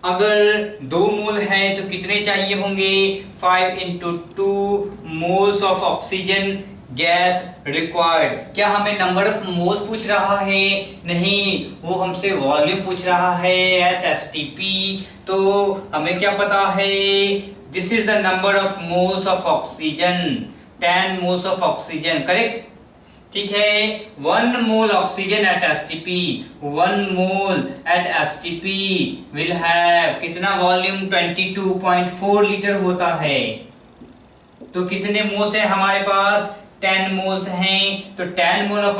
अगर 2 मोल है तो कितने चाहिए होंगे, 5 into 2 moles of oxygen gas required. क्या हमें नंबर ऑफ मोल्स पूछ रहा है, नहीं, वो हमसे वॉल्यूम पूछ रहा है एट एसटीपी। तो हमें क्या पता है, this is the number of moles of oxygen, 10 moles of oxygen, correct, ठीक है। 1 mole oxygen at STP, 1 mole at STP will have कितना वॉल्यूम, 22.4 लीटर होता है। तो कितने मोल्स है हमारे पास, 10 मोल्स हैं। तो 10 मोल ऑफ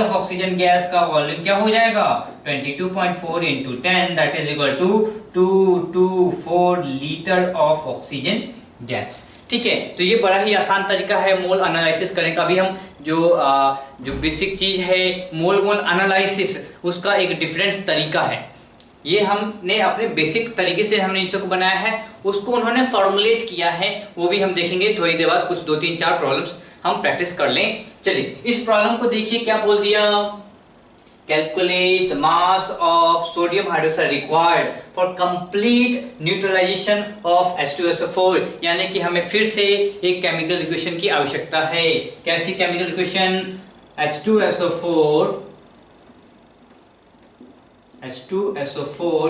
ऑक्सीजन गैस का वॉल्यूम क्या हो जाएगा, 22.4 into 10 that is equal to 224 litre of oxygen gas, ठीक है। तो ये बड़ा ही आसान तरीका है मोल एनालिसिस करने का। अभी हम जो बेसिक चीज है मोल एनालिसिस, उसका एक डिफरेंट तरीका है। ये हमने अपने बेसिक तरीके से हमने चीजों को बनाया है, उसको उन्होंने फॉर्मुलेट किया है, वो भी हम देखेंगे थोड़ी देर बाद। कुछ 2-3-4 प्रॉब्लम्स हम प्रैक्टिस कर लें। चलिए इस प्रॉब्लम को देखिए, क्या बोल दिया, calculate mass of sodium hydroxide required for complete neutralisation of H2SO4। यानी कि हमें फिर से एक केमिकल इक्वेशन की आवश्यकता है। कैसी केमिकल इक्वेशन, H2SO4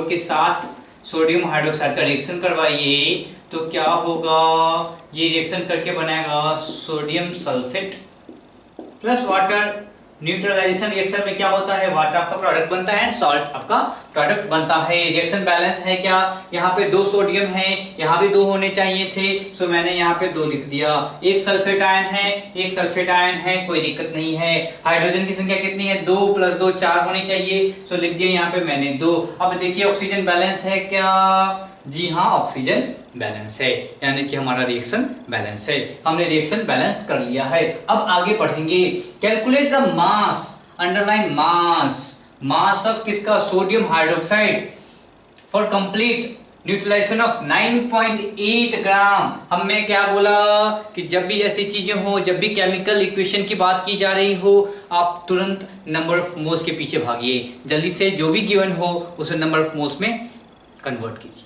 के साथ सोडियम हाइड्रोक्साइड का रिएक्शन करवाइए, तो क्या होगा, ये रिएक्शन करके बनाएगा sodium sulphate plus water. Neutralisation reaction में क्या होता है, वाटर आपका प्रोडक्ट बनता है एंड सॉल्ट आपका प्रोडक्ट बनता है। रिएक्शन बैलेंस है क्या, यहाँ पे 2 सोडियम है, यहाँ भी 2 होने चाहिए थे, सो मैंने यहाँ पे 2 लिख दिया। एक सल्फेट आयन है, कोई दिक्कत नहीं है। हाइड्रोजन की संख्या कितनी है, 2 + 2 4 होनी चाहिए, सो लिख दिया यहाँ पे मैंने 2। अब देखिए ऑक्सीजन बैलेंस है क्या, जी हाँ ऑक्सीजन बैलेंस है, यानी कि हमारा रिएक्शन बैलेंस है। हमने रिएक्शन बैलेंस कर लिया है। अब आगे बढ़ेंगे, calculate the mass, underline mass of किसका, sodium hydroxide for complete neutralisation of 9.8 gram. हमने क्या बोला कि जब भी ऐसी चीजें हो, जब भी केमिकल इक्वेशन की बात की जा रही हो, आप तुरंत नंबर ऑफ मोल्स के पीछे भागिए, जल्दी से जो भी गिवन हो उसे नंबर ऑफ मोल्स में कन्वर्ट कीजिए।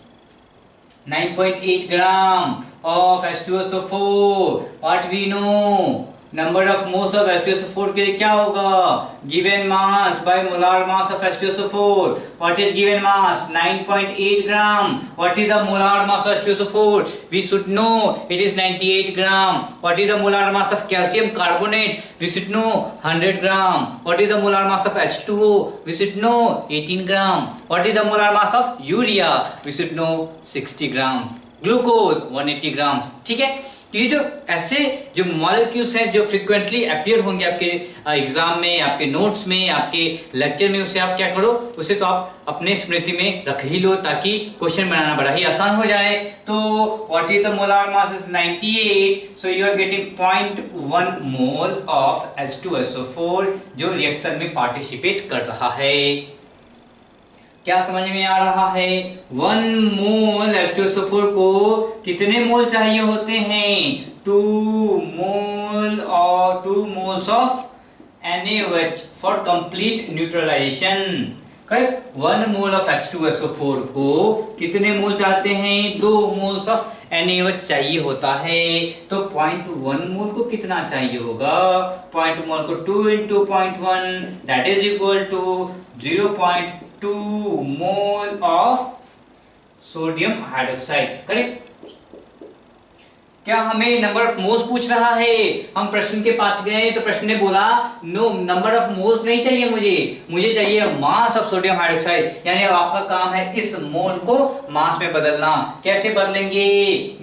9.8 gram of H2SO4, what we know, number of moles of H2SO4 के लिए क्या होगा, given mass by molar mass of H2SO4, what is given mass 9.8 gram, what is the molar mass of H2SO4, we should know it is 98 gram, what is the molar mass of calcium carbonate, we should know 100 gram, what is the molar mass of H2O, we should know 18 gram, what is the molar mass of urea, we should know 60 gram, glucose 180 gram. ठीक है, तो ये जो ऐसे जो molecules हैं जो frequently appear होंगे आपके एग्जाम में, आपके नोट्स में, आपके लेक्चर में, उसे आप क्या करो, उसे तो आप अपने स्मृति में रख ही लो ताकि क्वेश्चन बनाना बड़ा ही आसान हो जाए। तो what is the molar mass is 98, so you are getting 0.1 mole of H2SO4 जो रिएक्शन में पार्टिसिपेट कर रहा है। क्या समझ में आ रहा है? 1 मोल H2SO4 को कितने मोल चाहिए होते हैं? 2 मोल और 2 moles of NaOH for complete neutralisation. Correct, 1 mole of H2SO4 को कितने मोल चाहते हैं? 2 मोल्स ऑफ NaOH चाहिए होता है। तो 0.1 मोल को कितना चाहिए होगा? 0.1 मोल को 2 into 0.1 that is equal to 0.2 mole of sodium hydroxide. Correct, क्या हमें नंबर ऑफ मोल्स पूछ रहा है? हम प्रश्न के पास गए तो प्रश्न ने बोला नो, नंबर ऑफ मोल्स नहीं चाहिए, मुझे चाहिए मास ऑफ सोडियम हाइड्रोक्साइड। यानी अब आपका काम है इस मोल को मास में बदलना। कैसे बदलेंगे?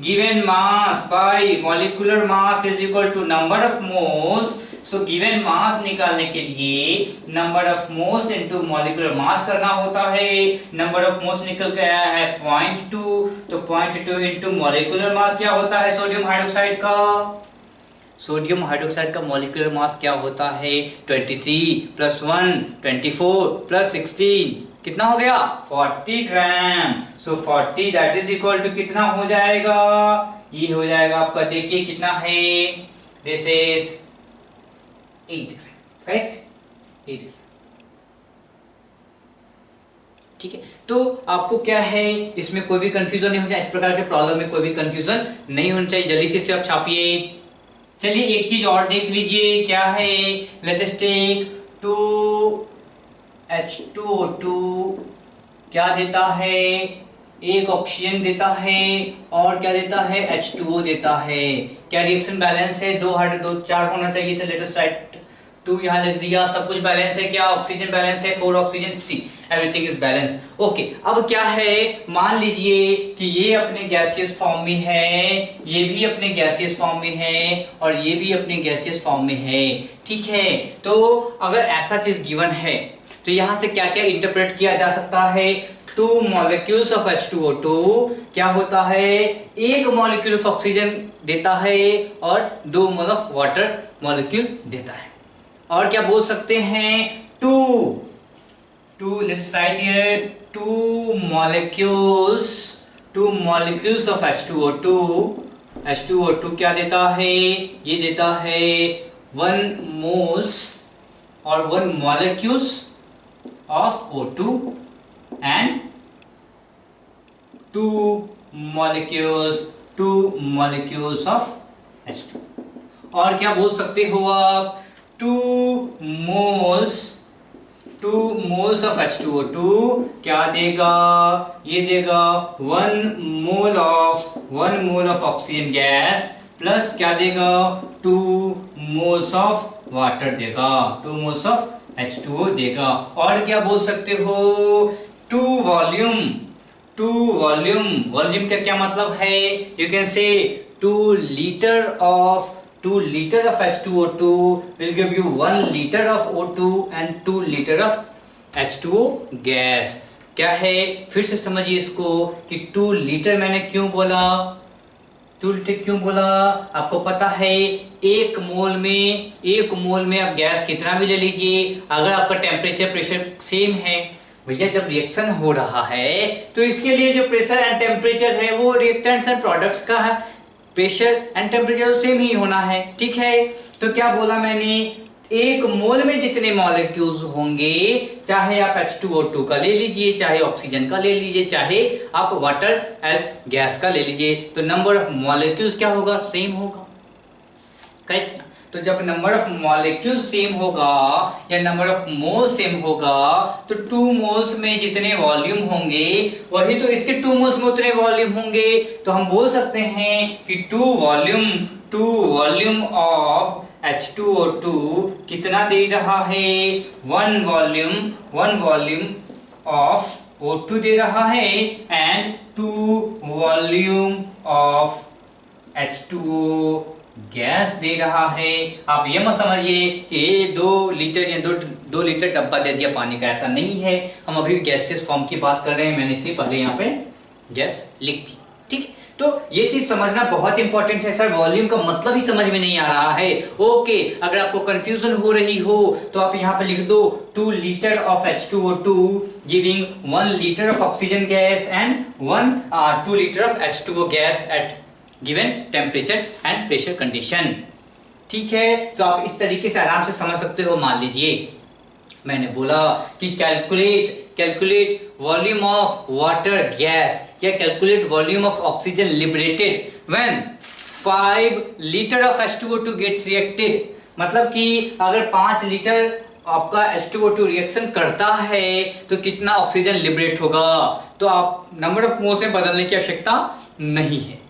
Given mass by molecular mass is equal to number of moles. So given mass निकालने के लिए number of moles into molecular mass करना होता है। नंबर ऑफ मोल्स निकल के आया है 0.2, तो 0.2 इनटू मॉलिक्यूलर मास क्या होता है सोडियम हाइड्रोक्साइड का? सोडियम हाइड्रोक्साइड का मॉलिक्यूलर मास क्या होता है? 23 प्लस 1 24 प्लस 16 कितना हो गया? 40 ग्राम। सो 40 दैट इज इक्वल टू कितना हो जाएगा? ये हो जाएगा आपका, देखिए कितना है, दिस इज 8 ग्राम। करेक्ट, 8। ठीक है, तो आपको क्या है, इसमें कोई भी कंफ्यूजन नहीं हो जाए, इस प्रकार के प्रॉब्लम में कोई भी कंफ्यूजन नहीं होना चाहिए। जल्दी से इसे आप छापिए। चलिए एक चीज और देख लीजिए, क्या है, लेट अस टेक 2H2O2 क्या देता है? एक ऑक्सीजन देता है और क्या देता है? H2O देता है। क्या रिएक्शन बैलेंस है? 2 हाइड्रो 2 4 होना चाहिए था। लेट अस राइट 2 यहाँ लिख दिया। सब कुछ बैलेंस है। क्या ऑक्सीजन बैलेंस है? 4 oxygen, see everything is balance. Okay, अब क्या है, मान लीजिए कि ये अपने गैसियस फॉर्म में है, ये भी अपने गैसियस फॉर्म में है और ये भी अपने गैसियस फॉर्म में है। ठीक है, तो अगर ऐसा चीज गिवन है तो यहाँ से क्या क्या इंटरप्रेट किया जा सकता है? 2 मॉलिक्यूल्स ऑफ H2O2 क्या होता है? एक मॉलिक्यूल ऑफ ऑक्सीजन देता है और 2 मोल ऑफ वाटर मॉलिक्यूल देता है। और क्या बोल सकते हैं? 2 let's write here 2 molecules of H2O2 क्या देता है? ये देता है 1 moles और 1 molecules of O2 and 2 molecules of H2। और क्या बोल सकते हो आप? 2 moles of H2O2 क्या देगा? ये देगा 1 mole of oxygen gas plus क्या देगा? 2 moles of वाटर देगा, 2 moles of H2O देगा। और क्या बोल सकते हो? 2 वॉल्यूम का क्या मतलब है? You can say 2 liter of H2O2 will give you 1 liter of O2 and 2 liter of H2O gas। क्या है, फिर से समझिए इसको कि 2 लीटर मैंने क्यों बोला? 2 लीटर क्यों बोला? आपको पता है एक मोल में आप गैस कितना भी ले लीजिए, अगर आपका टेम्परेचर प्रेशर सेम है भैया जब रिएक्शन हो रहा है तो इसके लिए जो प्रेशर एंड टेम्परेचर है वो रिएक्टेंट्स एंड प्रोडक्ट्स का है, प्रेशर एंड टेम्परेचर सेम ही होना है, ठीक है। तो क्या बोला मैंने, एक मोल में जितने मॉलिक्यूल्स होंगे, चाहे आप H2O2 का ले लीजिए, चाहे ऑक्सीजन का ले लीजिए, चाहे आप वाटर एज गैस का ले लीजिए, तो नंबर ऑफ मॉलिक्यूल्स क्या होगा, सेम होगा, करेक्ट। तो जब नंबर ऑफ मॉलिक्यूल्स सेम होगा या नंबर ऑफ मोल्स सेम होगा तो 2 मोल्स में जितने वॉल्यूम होंगे वही तो इसके 2 मोल्स में उतने वॉल्यूम होंगे। तो हम बोल सकते हैं कि 2 वॉल्यूम ऑफ H2O2 कितना दे रहा है, 1 वॉल्यूम ऑफ O2 दे रहा है and 2 volume of H2O gas दे रहा है। आप ये मत समझिए कि 2 लीटर या 2 लीटर डब्बा दे दिया पानी का, ऐसा नहीं है। हम अभी गैसियस फॉर्म की बात कर रहे हैं, मैंने इसलिए पहले यहाँ पे गैस लिख दी, ठीक। तो ये चीज समझना बहुत इंपॉर्टेंट है। सर वॉल्यूम का मतलब ही समझ में नहीं आ रहा है, ओके। अगर आपको कंफ्यूजन हो रही हो तो आप यहाँ पे लिख दो 2 litre of H2O2 giving 1 litre of oxygen gas and 2 litre of H2O gas at given temperature and pressure condition, ठीक है। तो आप इस तरीके से आराम से समझ सकते हो। मान लीजिए मैंने बोला कि calculate volume of water gas या calculate volume of oxygen liberated when 5 litre of H2O2 gets reacted. मतलब कि अगर 5 लीटर आपका H2O2 रिएक्शन करता है तो कितना ऑक्सीजन लिबरेट होगा। तो आप नंबर ऑफ मोल्स में बदलने की आवश्यकता नहीं है,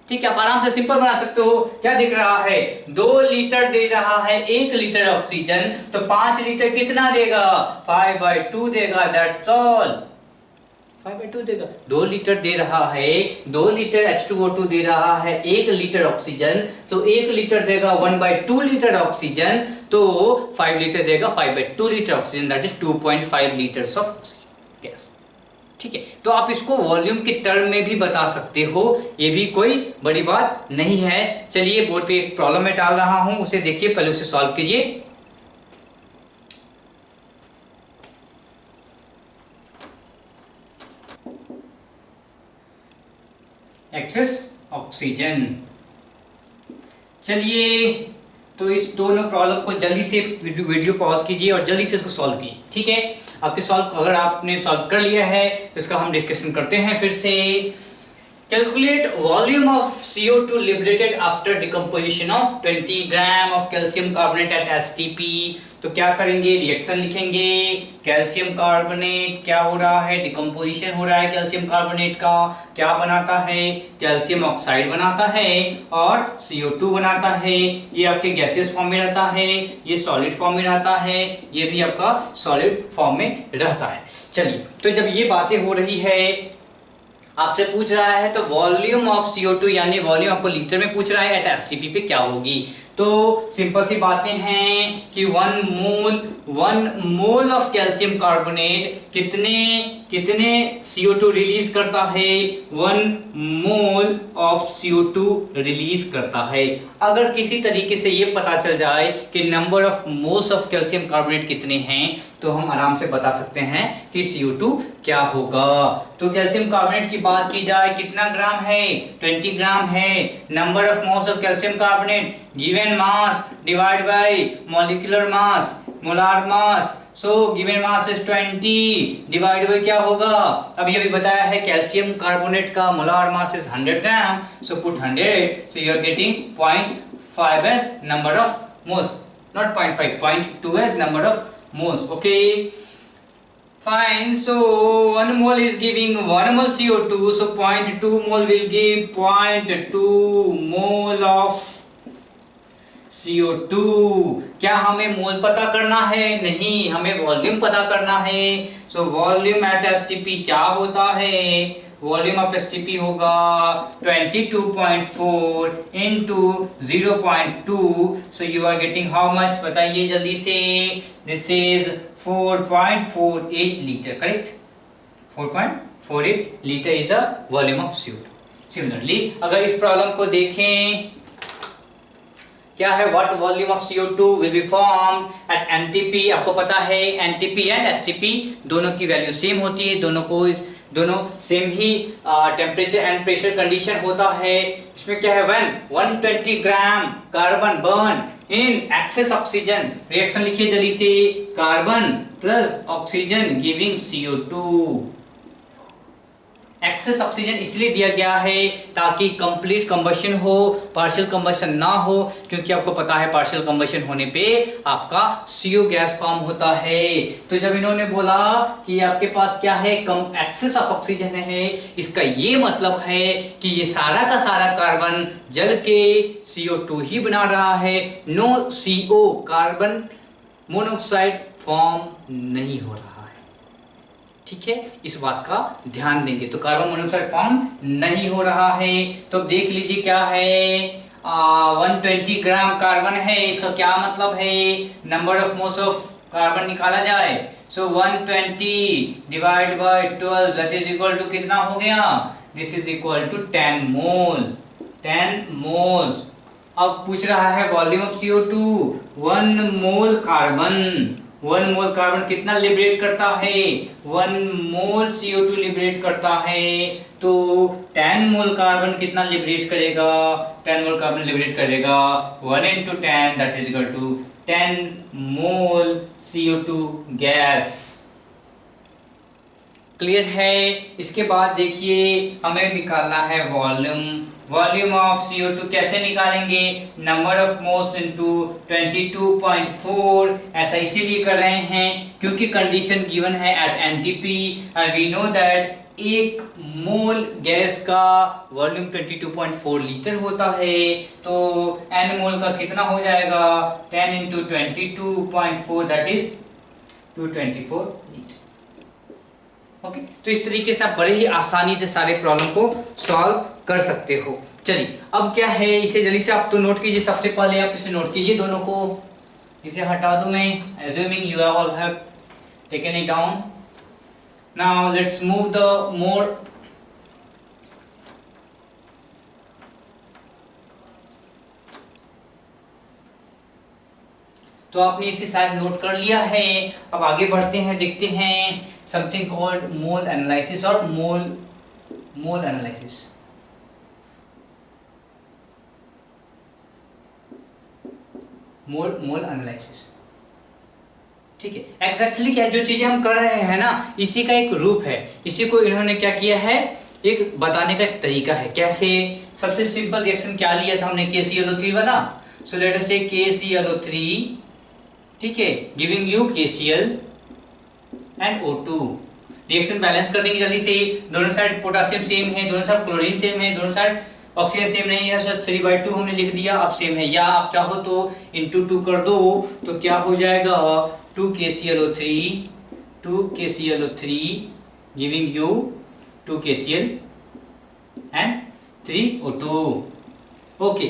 ठीक है। आप आराम से सिंपल बना सकते हो। क्या दिख रहा है, 2 लीटर दे रहा है 1 लीटर ऑक्सीजन, तो 5 लीटर कितना देगा, 5/2 देगा, दैट्स ऑल, 5/2 देगा। 2 लीटर दे रहा है, 2 लीटर H2O2 दे रहा है 1 लीटर ऑक्सीजन, तो 1 लीटर देगा 1/2 लीटर ऑक्सीजन, तो 5 लीटर देगा 5/2 litre oxygen, that is 2.5 litres of oxygen gas, ठीक है। तो आप इसको वॉल्यूम के टर्म में भी बता सकते हो, ये भी कोई बड़ी बात नहीं है। चलिए बोर्ड पे एक प्रॉब्लम में डाल रहा हूं, उसे देखिए, पहले उसे सॉल्व कीजिए। Excess oxygen. चलिए तो इस दोनों प्रॉब्लम को जल्दी से वीडियो पॉज कीजिए और जल्दी से इसको सॉल्व कीजिए, ठीक है। आपके अगर आपने सॉल्व कर लिया है तो इसका हम डिस्कशन करते हैं फिर से। Calculate volume of CO2 liberated after decomposition of 20 gram of calcium carbonate at STP। तो क्या करेंगे, रिएक्शन लिखेंगे। कैल्शियम कार्बोनेट क्या हो रहा है, डिकम्पोजिशन हो रहा है कैल्शियम कार्बोनेट का, क्या बनाता है, कैल्शियम ऑक्साइड बनाता है और CO2 बनाता है। ये आपके गैसियस फॉर्म में रहता है, ये सॉलिड फॉर्म में रहता है, ये भी आपका सॉलिड फॉर्म में रहता है। चलिए, तो जब ये बातें हो रही है, आपसे पूछ रहा है तो वॉल्यूम ऑफ CO2 यानी वॉल्यूम आपको लीटर में पूछ रहा है एट STP पे क्या होगी। तो सिंपल सी बातें हैं कि 1 मोल ऑफ कैल्शियम कार्बोनेट कितने CO2 रिलीज करता है, 1 मोल ऑफ CO2 रिलीज करता है। अगर किसी तरीके से ये पता चल जाए कि number of moles of calcium carbonate कितने हैं तो हम आराम से बता सकते हैं कि CO2 क्या होगा। तो कैल्शियम कार्बोनेट की बात की जाए, कितना ग्राम है, 20 ग्राम है। Number of moles of calcium carbonate given mass divide by molecular mass, molar mass, so given mass is 20 divide by क्या होगा, अभी अभी बताया है कैल्शियम कार्बोनेट का molar mass is 100 gram, so put 100, so you are getting 0.5 as number of moles, not 0.5, 0.2 as number of moles, okay, fine. So 1 mole is giving 1 mole CO2, so 0.2 mole will give 0.2 mole of CO2। क्या हमें मोल पता करना है, नहीं, हमें volume पता करना है। सो वॉल्यूम एट STP क्या होता है, वॉल्यूम ऑफ STP होगा 22.4 into 0.2, so you are getting how much, बताइए जल्दी से, this is 4.48 litre, correct, 4.48 litre is the volume of CO2। Similarly अगर इस प्रॉब्लम को देखें क्या है, what volume of CO2 will be form at NTP। आपको पता है NTP एंड STP दोनों की वैल्यू सेम होती है, दोनों सेम ही टेम्परेचर एंड प्रेशर कंडीशन होता है। इसमें क्या है, when 120 gram carbon burn in excess oxygen, reaction लिखिए जल्दी से, carbon plus oxygen giving CO2। Excess oxygen इसलिए दिया गया है ताकि कंप्लीट कंबशन हो, पार्शियल कंबशन ना हो, क्योंकि आपको पता है पार्शियल कंबशन होने पे आपका CO गैस फॉर्म होता है। तो जब इन्होंने बोला कि आपके पास क्या है, कम एक्सेस ऑफ ऑक्सीजन है, इसका ये मतलब है कि ये सारा का सारा कार्बन जल के CO2 ही बना रहा है, no CO carbon monoxide form नहीं हो रहा है। ठीक है, इस बात का ध्यान देंगे। तो कार्बन मोनोऑक्साइड फॉर्म नहीं हो रहा है। तो अब देख लीजिए क्या है, 120 ग्राम कार्बन है, इसका क्या मतलब है, number of moles of carbon निकाला जाए। So 120 divide by 12 that is equal to कितना हो गया, this is equal to 10 mole, 10 mole. अब पूछ रहा है volume of CO2, 1 mole carbon, 1 mole carbon कितना लिबरेट करता है, 1 मोल CO2 लिबरेट करता है। तो 10 मोल कार्बन कितना लिबरेट करेगा, 10 मोल कार्बन लिबरेट करेगा 1 into 10 that is equal to 10 mole CO2 gas. Clear है। इसके बाद देखिए हमें निकालना है वॉल्यूम ऑफ CO2 कैसे निकालेंगे, नंबर ऑफ मोल्स इनटू 22.4। ऐसा इसीलिए कर रहे हैं क्योंकि कंडीशन गिवन है at NTP and we know that 1 mole gas का वॉल्यूम 22.4 लीटर होता है। तो n मोल का कितना हो जाएगा, 10 into 22.4 that is 224 litre. Okay, तो इस तरीके से आप बड़े ही आसानी से सारे प्रॉब्लम को सॉल्व कर सकते हो। चलिए अब क्या है, इसे जल्दी से आप तो नोट कीजिए। सबसे पहले आप इसे नोट कीजिए दोनों को, इसे हटा दूं मैं, assuming you all have taken it down. Now let's move the more तो आपने इसे शायद नोट कर लिया है। अब आगे बढ़ते हैं, देखते हैं समथिंग कॉल्ड मोल एनालिसिस और मोल एनालिसिस। मोल एनालिसिस, ठीक है। एग्जैक्टली क्या जो चीजें हम कर रहे हैं ना, इसी का एक रूप है, इसी को इन्होंने क्या किया है, एक बताने का एक तरीका है। कैसे, सबसे सिंपल रिएक्शन क्या लिया था हमने, KClO3 वाला। So let us take KClO3, ठीक है, giving you KCl and O2। Reaction balance कर देंगे जल्दी से, दोनों साइड पोटेशियम सेम है, दोनों साइड क्लोरीन सेम है, दोनों साइड ऑक्सीजन सेम नहीं है, सर 3/2 हमने लिख दिया, अब सेम है। या आप चाहो तो इंटू 2 कर दो, तो क्या हो जाएगा 2 KClO3 giving you 2 KCl and 3 O2। Okay,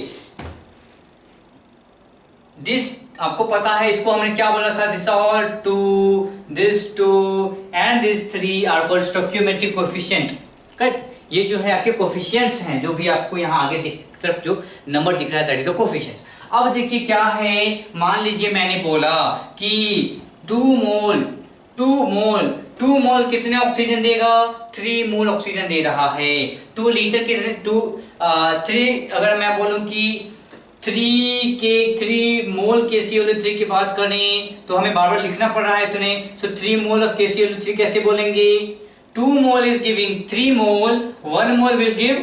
this आपको पता है, इसको हमने क्या बोला था, this all 2, this 2 and this 3 are called stoichiometric coefficient. Correct, ये जो है आपके कोएफिशिएंट्स हैं, जो भी आपको यहाँ आगे तरफ जो नंबर दिख रहा है दैट इज द कोएफिशिएंट। अब देखिए क्या है, मान लीजिए मैंने बोला कि 2 मोल कितने ऑक्सीजन देगा, 3 मोल ऑक्सीजन दे रहा है। 2 लीटर कितने, 3 अगर मैं बोलूं कि 3 मोल KClO3 की बात करें तो हमें बार बार लिखना पड़ रहा है इतने। सो 3 मोल ऑफ KClO3 कैसे बोलेंगे, 2 मोल is giving 3 mole, 1 mole will give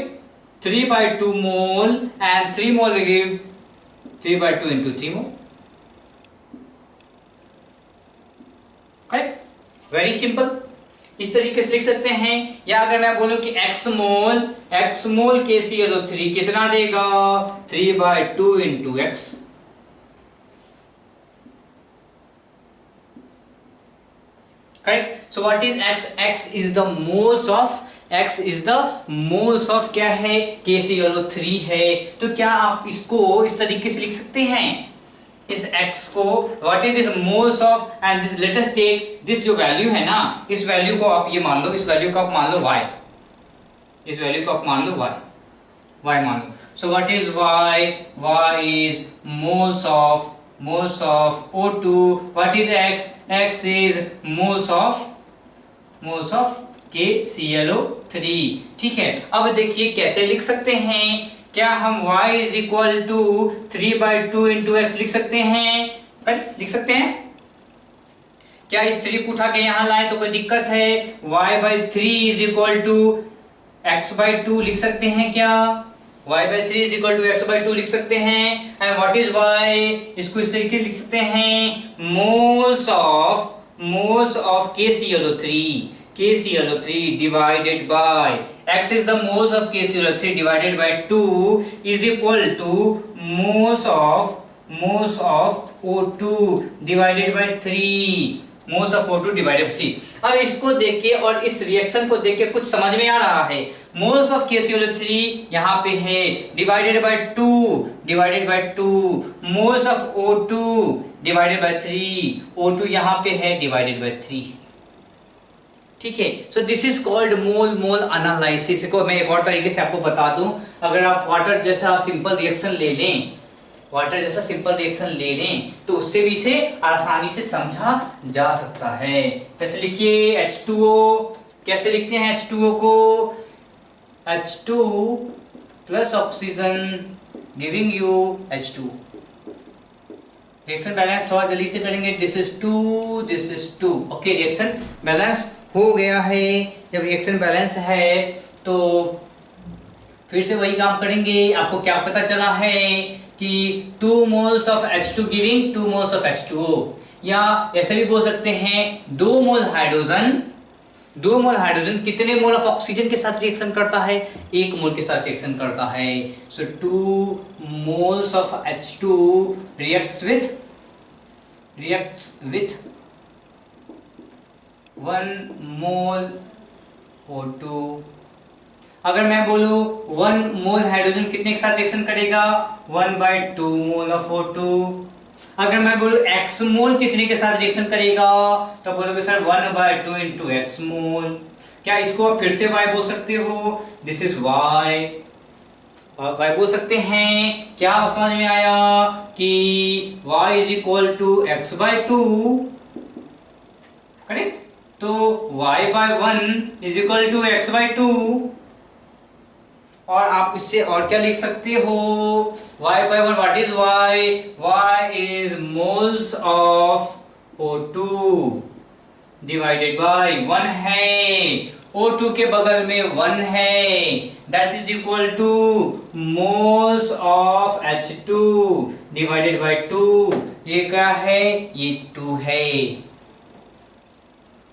3/2 mole and 3 mole will give 3/2 into 3 mole. Correct, very simple, इस तरीके से लिख सकते हैं। या अगर मैं बोलूं कि x मोल KClO3 कितना देगा, 3/2 into x। Correct, so what is x? x is the moles of क्या है, KClO3 है। तो क्या आप इसको इस तरीके से लिख सकते हैं, इस x को, what is this moles of and this, let us take this जो वैल्यू है ना, इस वैल्यू को आप ये मान लो, इस वैल्यू को आप मान लो y, इस वैल्यू को आप मान लो y मान लो। So what is y? y is moles of O2. What is X? X is moles of KClO3. ठीक है, अब देखिए कैसे लिख सकते हैं। क्या हम y is equal to 3/2 into x लिख सकते हैं? करेक्ट, लिख सकते हैं। क्या इस 3 को उठा के यहाँ लाए तो कोई दिक्कत है? y/3 is equal to x/2 लिख सकते हैं क्या? y/3 is equal to x/2 लिख सकते हैं। And what is y? इसको इस तरीके लिख सकते हैं, moles of KClO3 divided by x is the moles of KClO3 divided by 2 is equal to moles of O2 divided by 3, moles of O2 divided by 3। अब इसको देख के और इस रिएक्शन को देख के कुछ समझ में आ रहा है। मोल्स ऑफ KClO3 यहाँ पे है divided by 2 moles of O2 divided by 3, O2 यहाँ पे है डिवाइडेड बाय 3। ठीक है, सो this is called mole analysis. को मैं एक और तरीके से आपको बता दूं, अगर आप वाटर जैसा सिंपल रिएक्शन ले लें तो उससे भी इसे आसानी से समझा जा सकता है। जैसे लिखिए H2O, कैसे लिखते हैं H2O को? H2 plus oxygen giving you H2। Reaction balance थोड़ा जल्दी से करेंगे। This is 2 okay, reaction balance हो गया है। जब रिएक्शन बैलेंस है तो फिर से वही काम करेंगे। आपको क्या पता चला है कि 2 moles of H2 giving 2 moles of H2O, या ऐसे भी बोल सकते हैं 2 मोल हाइड्रोजन कितने मोल ऑफ ऑक्सीजन के साथ रिएक्शन करता है? 1 मोल के साथ रिएक्शन करता है। सो 2 moles of H2 reacts with 1 mole O2। अगर मैं बोलूं 1 मोल हाइड्रोजन कितने के साथ रिएक्शन करेगा? 1/2 मोल ऑफ O2। अगर मैं बोलूं x मोल कितने के साथ रिएक्शन करेगा तो बोलोगे सर 1/2 इंटू x मोल। क्या इसको आप फिर से y बोल सकते हो? दिस इज y बोल सकते हैं। क्या समझ में आया कि y is equal to x/2, correct? तो y/1 is equal to x/2। और आप इससे और क्या लिख सकते हो? y/1, what is y? y is moles of O2 divided by 1 है, O2 के बगल में 1 है, that is equal to moles of H2 divided by 2। ये क्या है? ये 2 है।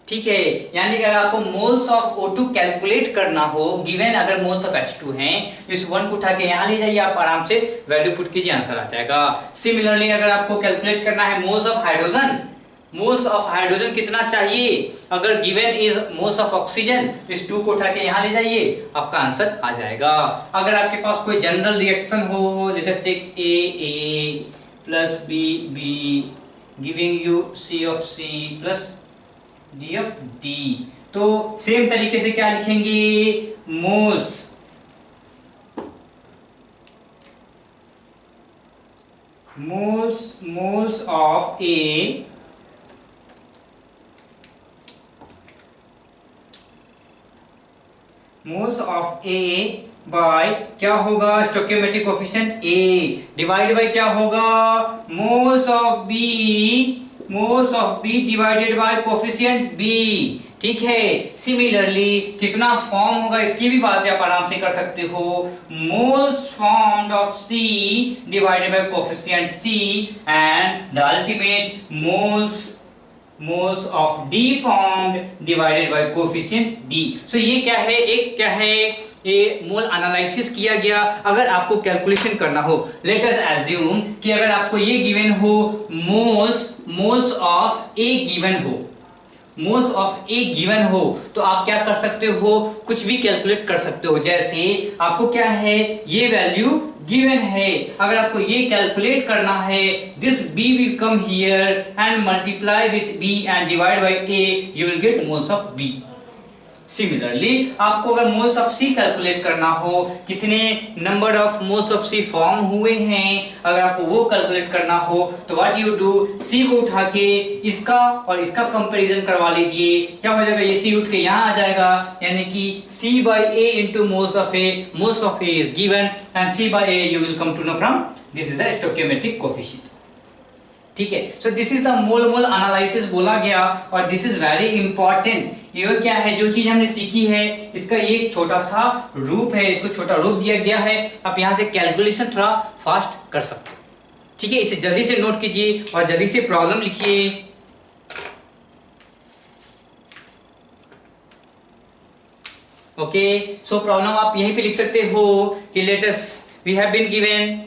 ठीक है, यानी कि अगर आपको मोल्स ऑफ O2 कैलकुलेट करना हो, गिवन अगर मोल्स ऑफ H2 हैं, इस 1 को उठा के यहाँ ले जाइए, आप आराम से वैल्यू पुट कीजिए, आंसर आ जाएगा। सिमिलरली अगर आपको कैलकुलेट करना है मोल्स ऑफ हाइड्रोजन कितना चाहिए, अगर given is moles of oxygen, इस 2 को उठा के यहाँ ले जाइए, आपका आंसर आ जाएगा। अगर आपके पास कोई जनरल रिएक्शन हो, let us take A plus B giving you C plus D, तो सेम तरीके से क्या लिखेंगे? मोल्स ऑफ A बाय क्या होगा? Stoichiometric coefficient A divide by क्या होगा? Moles of B divided by coefficient B। ठीक है, सिमिलरली कितना फॉर्म होगा इसकी भी बात आप आराम से कर सकते हो। Moles formed of C divided by coefficient C and the ultimate moles of D formed divided bye coefficient D। सो ये क्या है? एक क्या है? ये मोल एनालिसिस किया गया। अगर आपको कैलकुलेशन करना हो, लेट अस एज्यूम कि अगर आपको ये गिवन हो मोल्स ऑफ A गिवन हो, तो आप क्या कर सकते हो? कुछ भी कैलकुलेट कर सकते हो। जैसे आपको क्या है? ये वैल्यू गिवन है, अगर आपको ये कैलकुलेट करना है, this B will come here and multiply with B and divide by A, you will get moles of B। Similarly आपको अगर मोल्स ऑफ सी कैलकुलेट करना हो, कितने number of moles of C form हुए हैं, अगर आपको वो कैलकुलेट करना हो तो व्हाट यू डू, सी को उठा के इसका और इसका कंपैरिजन करवा लीजिए। क्या हो जाएगा, ये सी उठ के यहाँ आ जाएगा, यानी कि C by A into moles of A, moles of A is given and C by A you will come to know from this is the stoichiometric coefficient। ठीक है, सो this is the mole mole analysis बोला गया और this is very important. ये क्या है, जो चीज हमने सीखी है इसका ये छोटा सा रूप है, इसको छोटा रूप दिया गया है। आप यहाँ से कैलकुलेशन थोड़ा फास्ट कर सकते हो। ठीक है, इसे जल्दी से नोट कीजिए और जल्दी से प्रॉब्लम लिखिए। ओके, सो प्रॉब्लम आप यहीं पे लिख सकते हो कि let us we have been given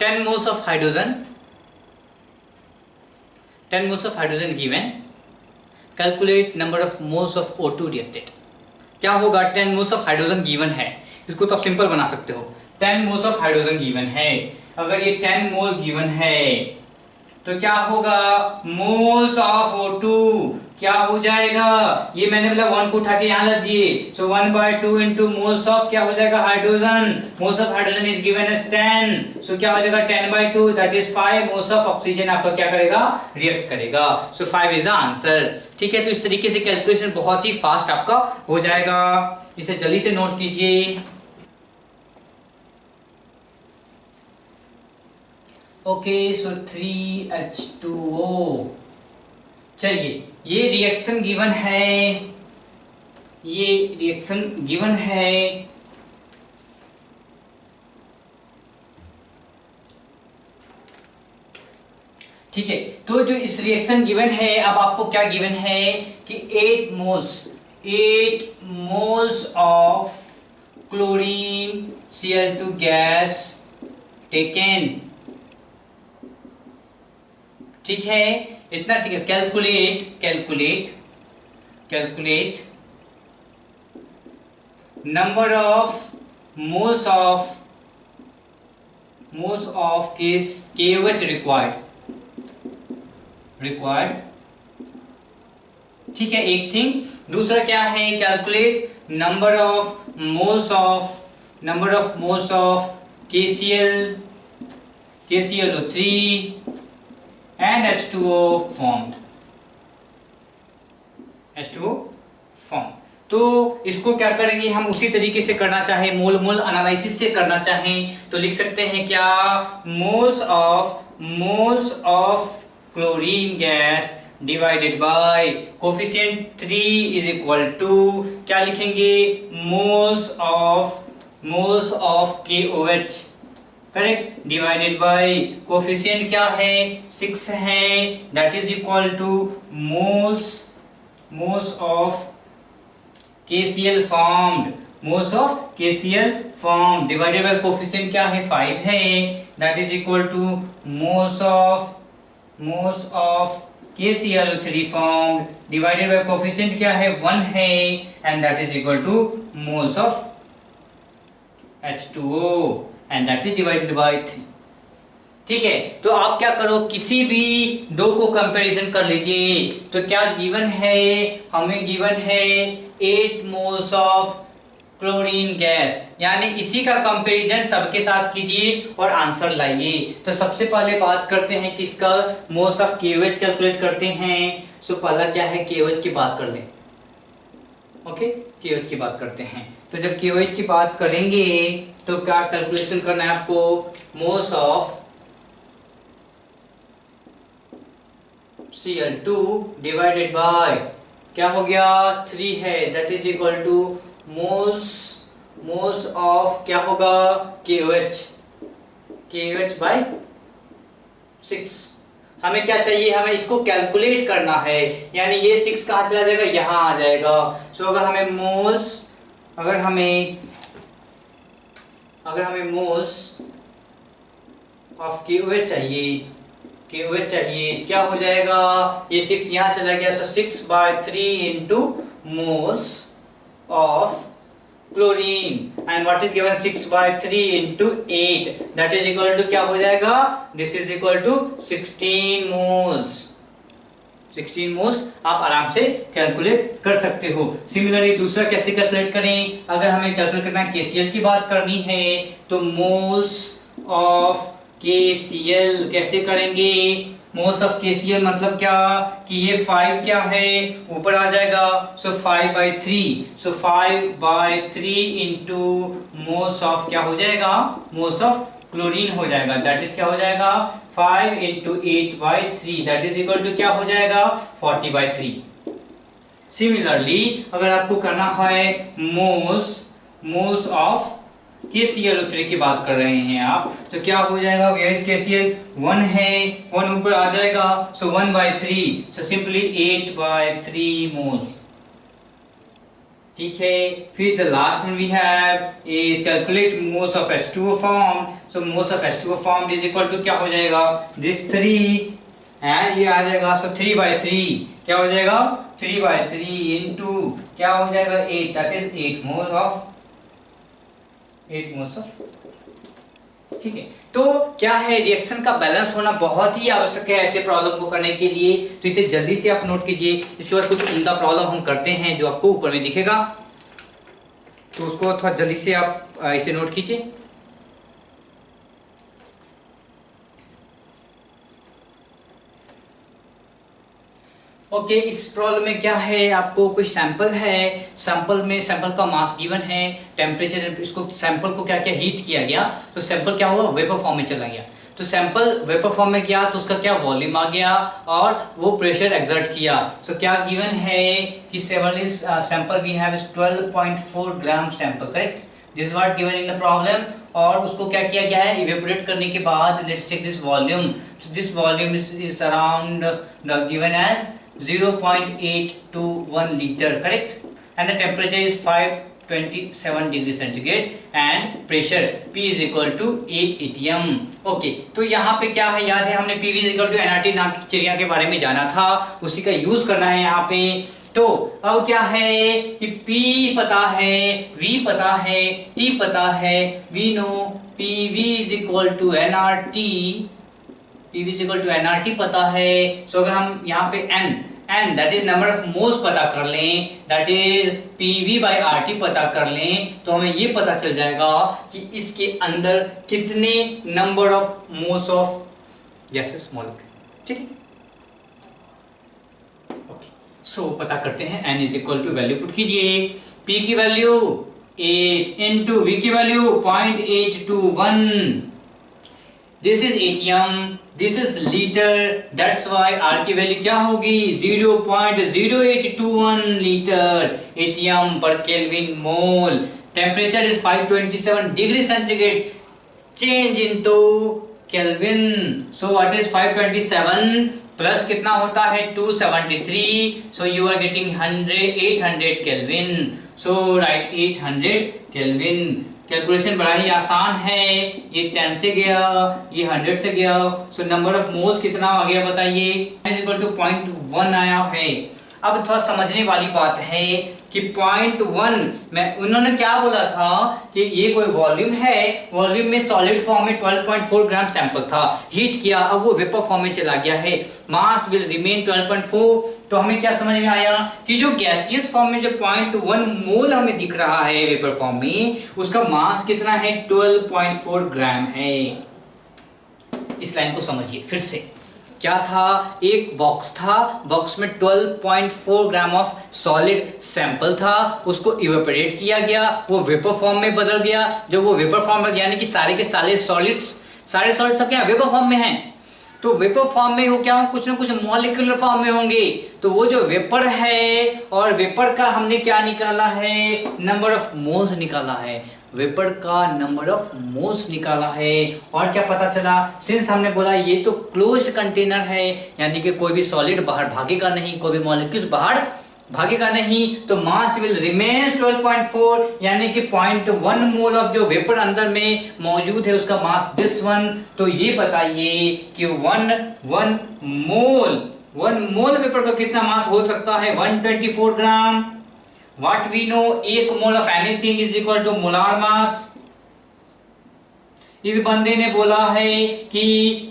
10 moles of hydrogen, 10 moles of hydrogen given, calculate number of moles of O2 reacted। क्या होगा, 10 moles of hydrogen given है, इसको तो आप सिंपल बना सकते हो। 10 moles of hydrogen given है, अगर ये 10 मोल गिवन है तो क्या होगा, मोल्स ऑफ O2 क्या हो जाएगा, ये मैंने बोला 1 को उठा के यहाँ लग दिए, सो 1/2 इंटू मोल्स ऑफ क्या हो जाएगा hydrogen, moles of hydrogen is given as 10, so क्या हो जाएगा 10/2 that is 5 moles of oxygen आपका क्या करेगा, रिएक्ट करेगा, सो 5 इज द आंसर। ठीक है, तो इस तरीके से कैलकुलेशन बहुत ही फास्ट आपका हो जाएगा, इसे जल्दी से नोट कीजिए। ओके, सो 3H2O। चलिए, ये रिएक्शन गिवन है, ये रिएक्शन गिवन है, ठीक है। तो जो इस रिएक्शन गिवन है, अब आपको क्या गिवन है कि 8 moles of chlorine Cl2 gas taken. ठीक है, इतना ठीक है। Calculate number of moles of case KOH required. ठीक है, एक थिंग। दूसरा क्या है, calculate number of moles of KClO3 and H2O formed। तो इसको क्या करेंगे हम, उसी तरीके से करना चाहे, मोल एनालिसिस से करना चाहें तो लिख सकते हैं क्या, moles of chlorine gas divided by coefficient 3 is equal to क्या लिखेंगे, moles of KOH, correct, divided by coefficient क्या है 6 है, that is equal to moles of KCl formed divided by coefficient क्या है 5 है, that is equal to moles of KCl3 formed divided by coefficient क्या है 1 है, and that is equal to moles of H2O and that is divided by 3। ठीक है, तो आप क्या करो, किसी भी दो को कंपैरिजन कर लीजिए। तो क्या गिवन है, हमें गिवन है 8 मोल्स ऑफ क्लोरीन गैस, यानी इसी का कंपैरिजन सबके साथ कीजिए और आंसर लाइए। तो सबसे पहले बात करते हैं किसका, मोल्स ऑफ KOH कैलकुलेट करते हैं। सो पहला क्या है, KOH की बात कर लें। ओके, KOH की बात करते हैं। तो जब KOH की बात करेंगे तो क्या कैलकुलेशन करना है आपको, moles of Cl2 divided by क्या हो गया 3 है, that is equal to moles of क्या होगा KOH बाय 6। हमें क्या चाहिए, हमें इसको कैलकुलेट करना है, यानी ये 6 कहाँ चला जाएगा, यहाँ आ जाएगा। सो अगर हमें मोल्स ऑफ KOH चाहिए, क्या हो जाएगा, ये 6 यहाँ चला गया, so 6/3 into moles of chlorine, and what is given 6/3 into 8, that is equal to क्या हो जाएगा, this is equal to 16 moles. 16 moles आप आराम से कैलकुलेट कर सकते हो। सिमिलरली दूसरा कैसे कैलकुलेट करें, अगर हमें कैलकुलेट करना है KCl की बात करनी है तो मोल्स ऑफ KCl कैसे करेंगे। मोल्स ऑफ KCl मतलब क्या कि ये 5 क्या है ऊपर आ जाएगा, सो 5/3, सो 5/3 इंटू मोल्स ऑफ क्या हो जाएगा, मोल्स ऑफ क्लोरीन हो जाएगा, दैट इज क्या हो जाएगा 5 into 8/3, that is equal to क्या हो जाएगा 40/3। सिमिलरली अगर आपको करना है मोल्स ऑफ KClO3 की बात कर रहे हैं आप, तो क्या हो जाएगा, वेयर इज KCl 1 है, 1 ऊपर आ जाएगा, सो 1/3, सो सिंपली 8/3 मोल्स। ठीक है, फिर the last one we have is calculate moles of H2O form, so moles of H2O form is equal to क्या हो जाएगा दिस 3 एंड ये आ जाएगा, सो 3/3 क्या हो जाएगा 3/3 इनटू क्या हो जाएगा 8, दैट इज 8 मोल्स ऑफ। ठीक है, तो क्या है रिएक्शन का बैलेंस होना बहुत ही आवश्यक है ऐसे प्रॉब्लम को करने के लिए, तो इसे जल्दी से आप नोट कीजिए। इसके बाद कुछ उम्दा प्रॉब्लम हम करते हैं जो आपको ऊपर में दिखेगा, तो उसको थोड़ा जल्दी से आप इसे नोट कीजिए। ओके, इस प्रॉब्लम में क्या है, आपको कोई सैंपल है, सैंपल का मास गिवन है, टेम्परेचर, इसको सैंपल को क्या क्या हीट किया गया, तो सैंपल क्या हुआ वेपर फॉर्म में चला गया, तो सैंपल वेपर फॉर्म में गया तो उसका क्या वॉल्यूम आ गया और वो प्रेशर एक्सर्ट किया। तो क्या गिवन है कि sample we have 12.4 gram sample, correct, this is what given in the problem. और उसको क्या किया गया है, इवेपोरेट करने के बाद let's take this volume, so this volume is around the given as 0.821 liter, correct, and the temperature is 527 degree centigrade and pressure P is equal to 8 atm। Okay, तो यहाँ पे क्या है, याद है हमने PV is equal to nRT नाम की चिड़िया के बारे में जाना था, उसी का यूज करना है यहाँ पे। तो अब क्या है कि P पता है, V पता है, T पता है, we know PV is equal to nRT, PV is equal to nRT पता है। सो अगर हम यहाँ पे n that is number of moles पता कर लें, that is PV by RT पता कर लें, तो हमें ये पता चल जाएगा कि इसके अंदर कितने number of moles of gases मौजूद है। ठीक है, ओके, सो पता करते हैं। n is equal to value put कीजिए, P की वैल्यू 8 इंटू V की value 0.821, this is ATM, this is litre, that's why R की वैल्यू क्या होगी 0.0821 लीटर एटीएम पर kelvin mole. Temperature is 527 degree centigrade change into kelvin, so what is 527 plus कितना होता है 273, so you are getting 800 kelvin, so right 800 kelvin. Calculation बड़ा ही आसान है, ये 10 से गया, ये 100 से गया, सो नंबर ऑफ मोल्स कितना आ गया बताइए, इक्वल टू 0.1 आया है। अब थोड़ा समझने वाली बात है कि 0.1 में उन्होंने क्या बोला था कि ये कोई वॉल्यूम है, वॉल्यूम में सॉलिड फॉर्म में 12.4 ग्राम सैंपल था, हीट किया, अब वो वेपर फॉर्म में चला गया है, मास विल रिमेन 12.4। तो हमें क्या समझ में आया कि जो गैसियस फॉर्म में जो 0.1 मोल हमें दिख रहा है वेपर फॉर्म में, उसका मास कितना है 12.4 ग्राम है। इस लाइन को समझिए फिर से, क्या था, एक बॉक्स था, बॉक्स में 12.4 ग्राम ऑफ सॉलिड सैंपल था, उसको इवेपोरेट किया गया, वो वेपर फॉर्म में बदल गया। जब वो वेपर फॉर्म में, यानी कि सारे के सारे सॉलिड्स सब क्या वेपर फॉर्म में हैं, तो वेपर फॉर्म में वो क्या हो, कुछ ना कुछ मॉलिक्यूलर फॉर्म में होंगे। तो वो जो वेपर है, और वेपर का हमने क्या निकाला है, नंबर ऑफ मोल्स निकाला है, वेपर का नंबर ऑफ मोल्स निकाला है। और क्या पता चला, सिंस हमने बोला ये तो क्लोज्ड कंटेनर है, यानी कि कोई भी सॉलिड बाहर भागेगा नहीं, कोई भी मॉलिक्यूल्स बाहर भागेगा नहीं, तो मास विल रिमेन 12.4, यानी कि 0.1 मोल ऑफ जो वेपर अंदर में मौजूद है उसका मास दिस वन। तो ये बताइए कि 1 मोल वेपर का कितना मास हो सकता है, 124 gram. What we know, 1 mole of anything is equal to molar mass. इस बंदे ने बोला है कि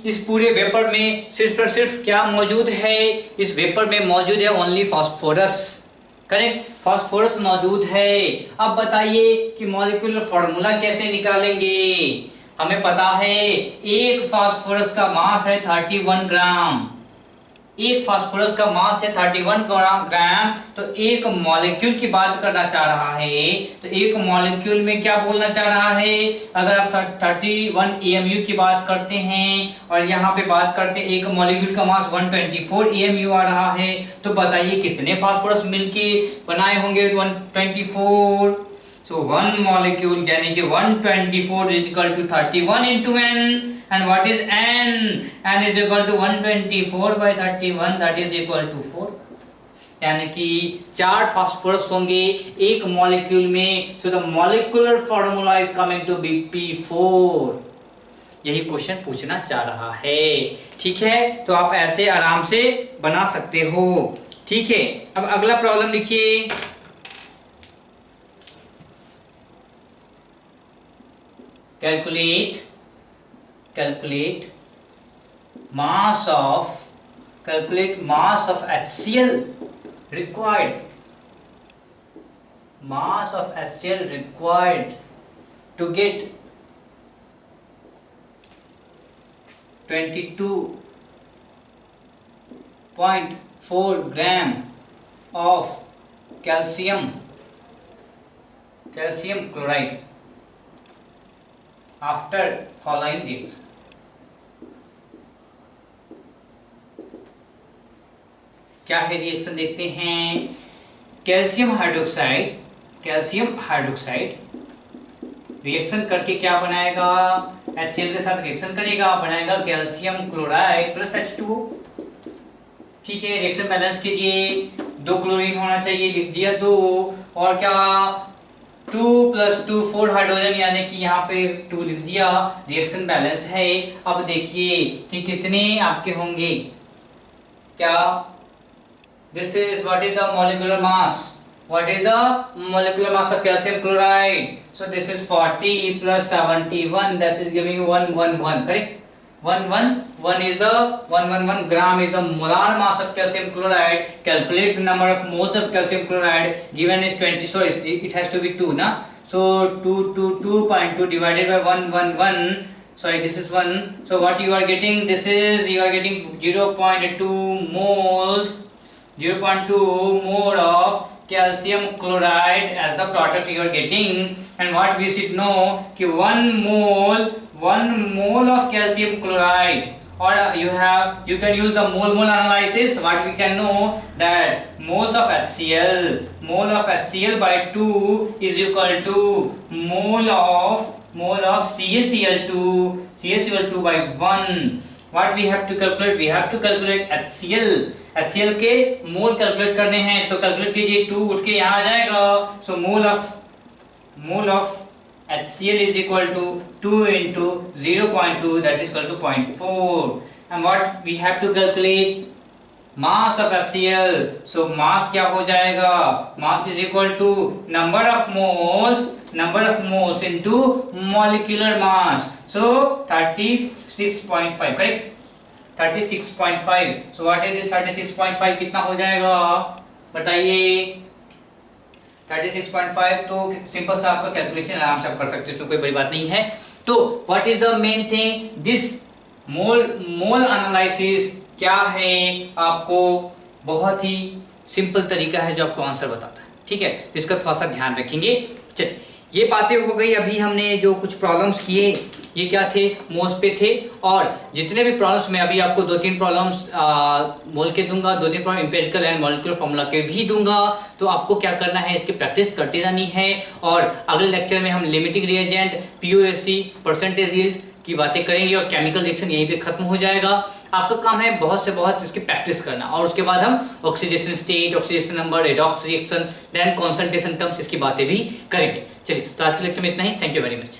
इस पूरे वेपर में सिर्फ और सिर्फ क्या मौजूद है, इस वेपर में मौजूद है ओनली फास्फोरस। करेक्ट, फास्फोरस मौजूद है। अब बताइए कि मॉलिक्यूलर फॉर्मूला कैसे निकालेंगे। हमें पता है एक फास्फोरस का मास है 31 ग्राम, एक फास्फोरस का मास है 31 ग्राम। तो एक मॉलिक्यूल की बात करना चाह रहा है, तो एक मॉलिक्यूल में क्या बोलना चाह रहा है, अगर आप 31 AMU की बात करते हैं और यहाँ पे बात करते हैं एक मॉलिक्यूल का मास 124 AMU आ रहा है, तो बताइए कितने फास्फोरस मिलके बनाए होंगे 124। So one molecule यानी कि 124 is equal to 31 into n, and what is n? n is equal to 124 by 31, that is equal to 4। यानी कि 4 फास्फोरस होंगे एक मॉलिक्यूल में। So the molecular formula is coming to be P4। यही question पूछना चाह रहा है। ठीक है, तो आप ऐसे आराम से बना सकते हो। ठीक है, अब अगला प्रॉब्लम लिखिए। calculate mass of HCl required, mass of HCl required to get 22.4 gram of calcium chloride after following reaction। क्या है रिएक्शन देखते हैं। कैल्शियम हाइड्रोक्साइड रिएक्शन करके क्या बनाएगा, HCl के साथ रिएक्शन करेगा, बनाएगा कैल्शियम क्लोराइड प्लस H2O। ठीक है, रिएक्शन बैलेंस कीजिए, 2 क्लोरीन होना चाहिए, लिख दिया 2, और क्या 2 + 2 4 हाइड्रोजन, यानी कि यहाँ पे 2 लिख दिया, रिएक्शन बैलेंस है। अब देखिए कि कितने आपके होंगे, क्या this is what is the molecular mass, what is the molecular mass of calcium chloride. So this is 40 + 71, that is giving 111। Correct, 111 is the 111 gram is the molar mass of calcium chloride. Calculate the number of moles of calcium chloride given is 20, so it has to be 2 na, so 2 divided by 111, sorry this is 1, so what you are getting, this is you are getting 0.2 moles, 0.2 mole of calcium chloride as the product you are getting। and what we should know कि 1 mole of calcium chloride, or you can use the mole analysis, what we can know that moles of HCl by 2 is equal to mole of CaCl2 by 1। what we have to calculate, we have to calculate HCl के मोल calculate करने हैं, तो calculate कीजिए, 2 उठ के यहाँ आ जाएगा, so mole of HCl is equal to 2 into 0.2, that is equal to 0.4। and what we have to calculate mass of HCl, so mass क्या हो जाएगा, mass is equal to number of moles into molecular mass, so 36.5, correct, 36.5। so what is this 36.5, कितना हो जाएगा बताइए। 36.5 तो simple सा आपका कैलकुलेशन आराम से आप कर सकते हैं, इसमें कोई बड़ी बात नहीं है। तो what is the main thing, this mole analysis क्या है, आपको बहुत ही सिंपल तरीका है जो आपको आंसर बताता है। ठीक है, इसका थोड़ा सा ध्यान रखेंगे। चलिए, ये बातें हो गई। अभी हमने जो कुछ प्रॉब्लम्स किए ये क्या थे, मोल्स पे थे, और जितने भी प्रॉब्लम्स मैं अभी आपको 2-3 प्रॉब्लम्स मोल के दूंगा, 2-3 problem empirical and molecular formula के भी दूंगा। तो आपको क्या करना है, इसकी प्रैक्टिस करते रहनी है, और अगले लेक्चर में हम limiting reagent, POAC, percentage yield की बातें करेंगे, और केमिकल रिएक्शन यहीं पे खत्म हो जाएगा। आपका काम है बहुत से बहुत इसकी प्रैक्टिस करना, और उसके बाद हम oxidation state, oxidation number, redox reaction, then concentration terms, इसकी बातें भी करेंगे। चलिए, तो आज के लेक्चर में इतना ही। Thank you very much.